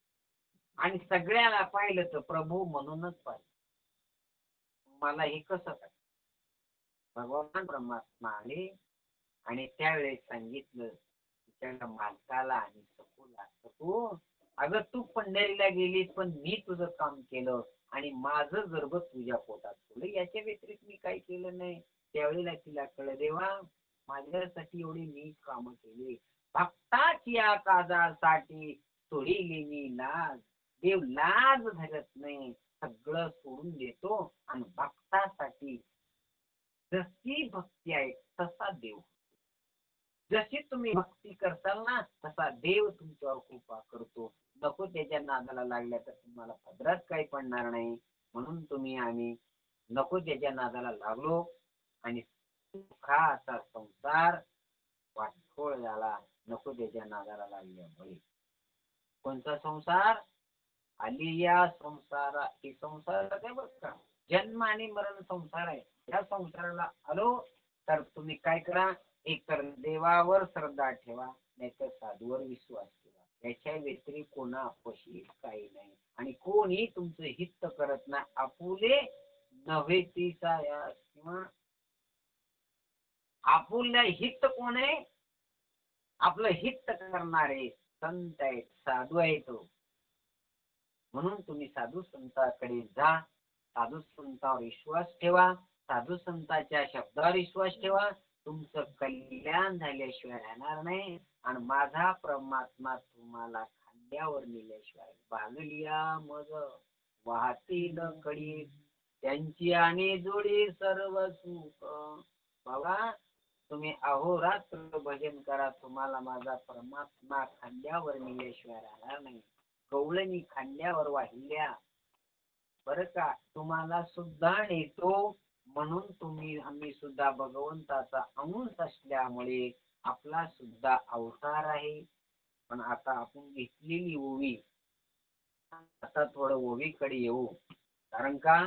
Speaker 2: आणि सगळ्याला पाहिलं तर प्रभू म्हणूनच पाहिलं. मला हे कसं काय. भगवान परमात्मा आले आणि त्यावेळेस सांगितलं त्याच्या मालकाला आणि सखूला, सखू अगं तू पंढरीला गेलीस, पण मी तुझं काम केलं आणि माझं गर्भ तुझ्या पोटात ठेवलं, याच्या व्यतिरिक्त मी काही केलं नाही. त्यावेळेला तिला कळलं, देवा माझ्यासाठी एवढी मी काम केली, भक्ताच्या काजासाठी सोडिली मी लाज. देव लाज धरत नाही, सगळं सोडून देतो आणि भक्तासाठी. जशी भक्ती आहे तसा देव, जशी तुम्ही भक्ती करताल ना तसा देव तुमच्यावर कृपा करतो. नको त्याच्या नादाला लागल्या तर तुम्हाला पदरात काही पडणार नाही. म्हणून आम्ही नको त्याच्या नादाला लागलो आणि सुखाचा संसार वाटोळ झाला. नको त्याच्या नादाला लागल्यामुळे. कोणता संसार? आली या संसारा, हे संसार आहे बघ का, जन्म आणि मरण संसार आहे. या संसाराला आलो तर तुम्ही काय करा, एक तर देवावर श्रद्धा ठेवा, नाहीतर साधूवर विश्वास ठेवा. याच्या व्यतिरिक्त कोणा अपशी काही नाही. आणि कोणी तुमचं हित करत नाही. आपुले नव्हे तीचा या, किंवा आपुल्या हित कोण आहे? आपलं हित करणारे संत आहेत, साधू आहेत. म्हणून तुम्ही साधू संतांकडे जा, साधू संतांवर विश्वास ठेवा, साधू संतांच्या शब्दावर विश्वास ठेवा. तुमचं कल्याण झाल्याशिवाय राहणार नाही. आणि माझा परमात्मा तुम्हाला खांद्यावर नेल्याशिवाय भागलिया मग वाहतील कडी, त्यांची आणि जोडी सर्व सुख. बाबा तुम्ही अहोरात्र भजन करा, तुम्हाला माझा परमात्मा खांद्यावर नेल्याशिवाय राहणार नाही. कवळणी खांद्यावर वाहिल्या बरं का, तुम्हाला सुद्धा नेतो. म्हणून आम्ही सुद्धा भगवंताचा अंश असल्यामुळे आपला सुद्धा अवतार आहे. पण आता आपण घेतलेली ओवी, आता थोडं ओवीकडे येऊ. कारण का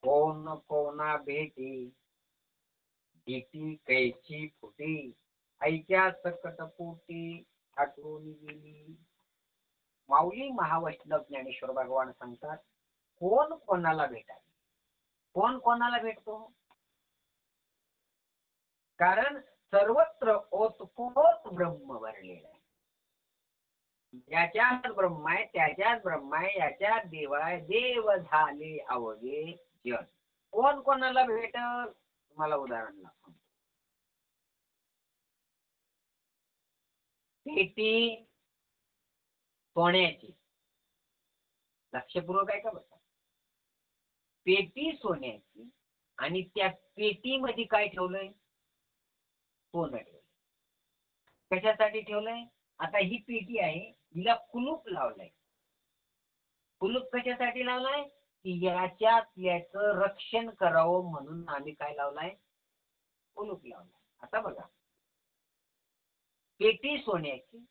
Speaker 2: कोण कोणा भेटी, भीती कैची फुटी, ऐक्या सकट पोटी आठवून गेली. माऊली महावैष्णव ज्ञानेश्वर भगवान सांगतात, कोण कोणाला भेटावे. कोण कोणाला भेटतो? कारण सर्वत्र ओतपोत ब्रह्म भरलेला आहे. याच्यात ब्रह्म आहे, त्याच्यात ब्रह्म आहे, याच्यात देव आहे. देव झाले अवघे जन. कोण कोणाला भेटल? तुम्हाला उदाहरण लागतो. पेटी सोन्याची, लक्षपूर्वक आहे का बघा. पेटी सोन्याची, आणि त्या पेटीमध्ये काय ठेवलंय? सोनं ठेवलंय. कशासाठी ठेवलंय? आता ही पेटी आहे, हिला कुलूप लावलंय. कुलूप कशासाठी लावलाय? याचं रक्षण करावं म्हणून आम्ही काय लावलाय, कुलूप लावलाय. आता बघा, पेटी सोन्याची,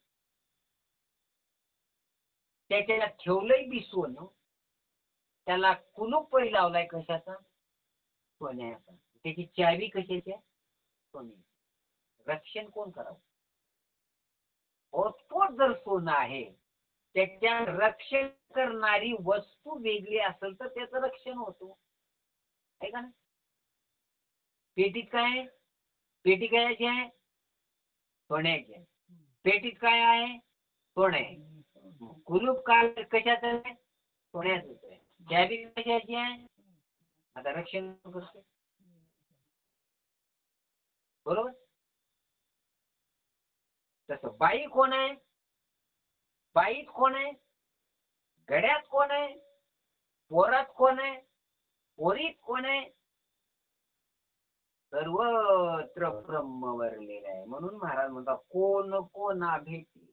Speaker 2: त्याच्याला ठेवलंय बी सोनं, त्याला कुलूपही लावलाय कशाचा, सोन्याचा. त्याची चावी कशाची आहे, सोन्याची. रक्षण कोण करावं, ओतपोत जर सोनं आहे, त्याच्या रक्षण करणारी वस्तू वेगळी असेल तर त्याचं रक्षण होतं, आहे का नाही. पेटीत काय आहे, पेटी कायची आहे, सोन्याची आहे. पेटीत काय आहे, सोनं आहे. कुलूप काय कशाचं आहे, सोन्याचं आहे. चावी कशाची आहे, आता रक्षण करते, बरोबर. तसं बाई कोण आहे, बाईत कोण आहे, गड्यात कोण आहे, पोरात कोण आहे, पोरीत कोण आहे, सर्वत्र ब्रह्म वरलेलं आहे. म्हणून महाराज म्हणतात कोण कोणा भेटी,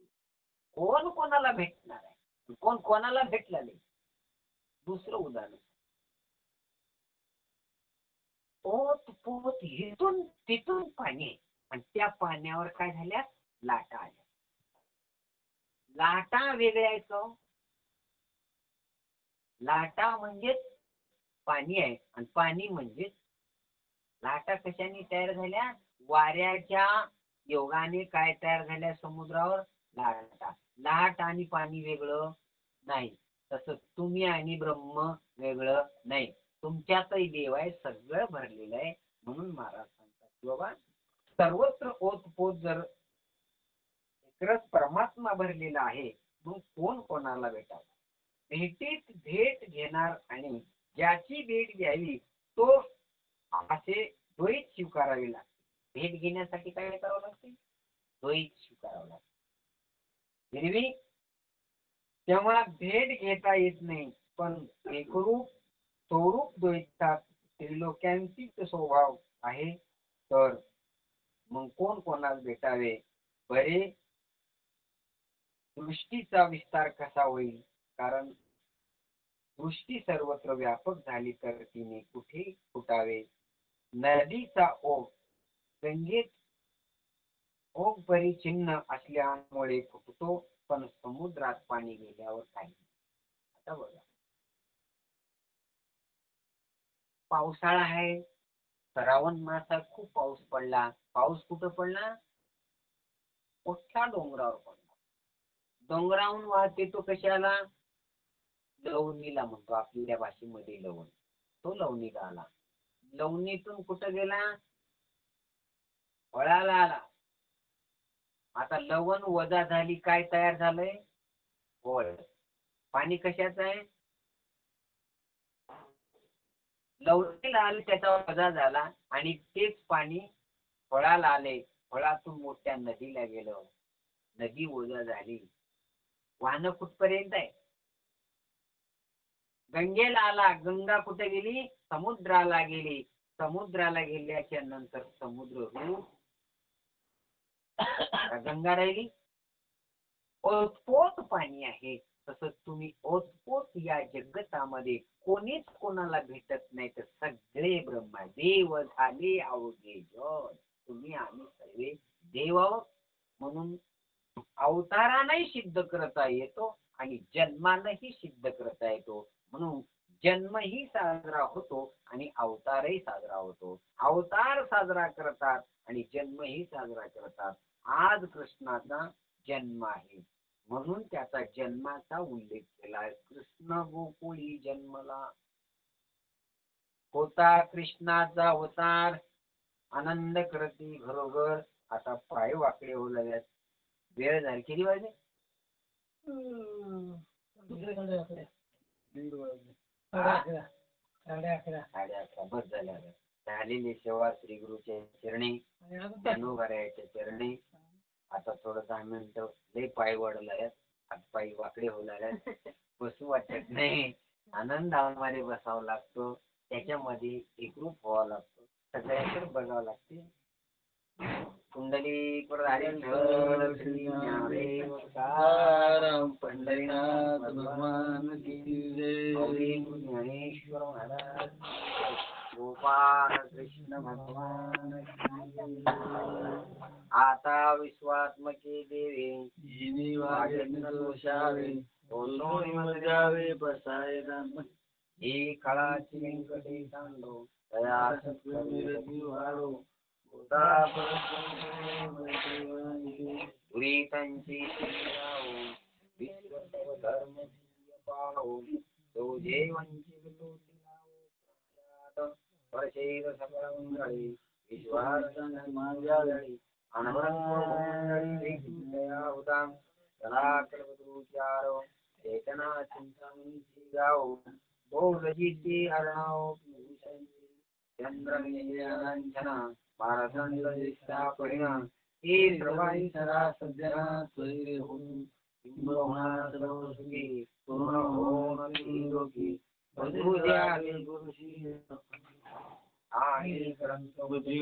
Speaker 2: कोण कोणाला भेटणार आहे, कोण कोणाला भेटला नाही. दुसरं उदाहरण, पोत पोत इथून तिथून पाणी आहे आणि त्या पाण्यावर काय झाल्या, लाटा आल्या. लाटा वेगळ्या आहेत का, लाटा म्हणजे पाणी आहे आणि पाणी म्हणजे लाटा कशाने तयार झाल्या, वाऱ्याच्या योगाने काय तयार झाल्या समुद्रावर, लाटा. लाट आणि पाणी वेगळं नाही, तसं तुम्ही आणि ब्रह्म वेगळं नाही. तुमच्यातही देव आहे, सगळं भरलेलं आहे. म्हणून महाराज सांगतात बाबा, सर्वत्र ओतपोत जर एकच परमात्मा भरलेला आहे, मग कोण कोणाला भेटावं. भेटीत भेट घेणार आणि ज्याची भेट घ्यावी तो असे द्वैत स्वीकारावे लागते. भेट घेण्यासाठी काय करावं लागते, द्वैत स्वीकारावं लागते. एरवी तेव्हा भेट घेता येत नाही, पण एकरूप स्वरूप द्वैतात त्रिलोक्यांतीच स्वभाव आहे. तर मग कोण कोणाला भेटावे, बरे दृष्टीचा विस्तार कसा होईल, कारण दृष्टी सर्वत्र व्यापक झाली तर तिने कुठे फुटावे. नदीचा ओघ गंगेत ओघ परिचिन्न असल्यामुळे फुटतो, पण समुद्रात पाणी गेल्यावर काही. आता बघा, पावसाळा आहे, श्रावण मासात खूप पाऊस पडला. पाऊस कुठं पडला, मोठ्या डोंगरावर पडला. डोंगराहून वाहते तो कशाला, लवणीला म्हणतो आपल्या भाषेमध्ये लवण. तो लवणीला आला, लवणीतून कुठं गेला, फळाला आला. आता लवण वजा झाली, काय तयार झालंय, फळ. पाणी कशाचं आहे, लवणीला आले, त्याचा वजा झाला आणि तेच पाणी फळाला आले. फळातून मोठ्या नदीला गेलं, नदी ओझा झाली. वाहन कुठपर्यंत आहे, गंगेला आला. गंगा कुठे गेली, समुद्राला गेली. समुद्राला गेल्याच्या नंतर समुद्र रूप गंगा राहिली. ओतपोत पाणी आहे. तसं तुम्ही ओतपोत या जगतामध्ये कोणीच कोणाला भेटत नाही, तर सगळे ब्रह्मा देव झाले अवघे जग. तुम्ही आम्ही सर्वे देव आहोत. म्हणून अवतारानंही सिद्ध करता येतो आणि जन्मानंही सिद्ध करता येतो. म्हणून जन्मही साजरा होतो आणि अवतारही साजरा होतो. अवतार साजरा करतात आणि जन्मही साजरा करतात. आज कृष्णाचा जन्म आहे म्हणून त्याचा जन्माचा उल्लेख केला. कृष्ण गोकुळी जन्मला, होता कृष्णाचा अवतार, आनंद करती घरोघर. आता पाय वाकडे होऊ लागल्यात, वेळ झाली. किती वाजले, 11:30 बस झाल्या. झालेली सेवा श्री गुरुच्या चरणी, ज्ञानोबारायाच्या चरणी. आता थोडं 10 मिनिटं लय पाय वाढलाय, हात पाय वाकडे होऊ लागल्यात, बसू वाटत नाही. आनंदामध्ये बसावं लागतो, त्याच्यामध्ये एकरूप व्हावं लागतो, सगळ्याकडे बघावं लागते. कुंडली पंढरीनाथ भगवान की जय. माऊली ज्ञानेश्वर महाराज गोपाल कृष्ण भगवान की जय. आता विश्वात्मके देवे वाजेंद्र दोषावे ओसोनी मजावे बसाये दाम ही काळाची व्यंकटे तांडो दया सत्कर्मी वाढो पुरीतांची शिराओ विश्व धर्म पाळो तो जे वंचित तो तिलाओ परशेर सकळ मंगळी विश्वास मांजाळी अनवरंगळी दया उदाम सदा कल्पद्रुचारो चेतना चिंतामणीची गाओ बहुलजिती हरणाओ चंद्रमेलांछना मारदंड दिष्टा परिणा हे सर्वाई सरा सज्जना स्वैरे होती बिंबवना सर्व सुखी पूर्ण होऊन निरोगी बंधुजाले गुरुशी आणि ग्रंथ बुद्धी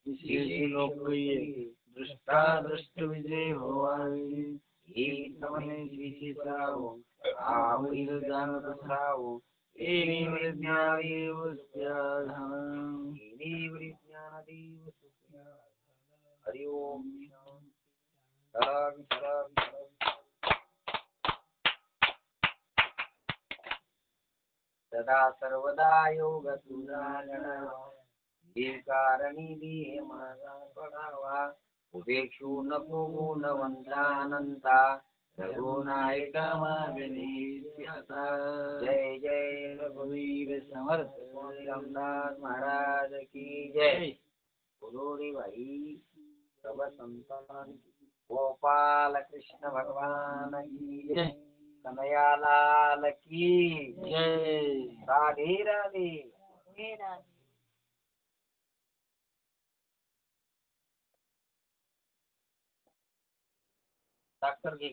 Speaker 2: विशेष लोकप्रिय दृष्टा दृष्ट विजय होवावे हे समने विचित्रावो आवडील जाणत असावो एनी विज्ञानदेव सुख्याधाम एनी विज्ञानदेव सुख्याधाम हरि ओम सदा सर्वदा योग तुझा लढावा कारणी देह माझा पडावा उपेक्षू नको गुणवंतानंता रघुनायका मागणीता जय जय रघुवीर समर्थ रामदास महाराज की जय. गुरुरी भाई सब संतान गोपाल कृष्ण भगवान की जय. कन्हैयालाल की जय. राधे राधे. डॉक्टर घे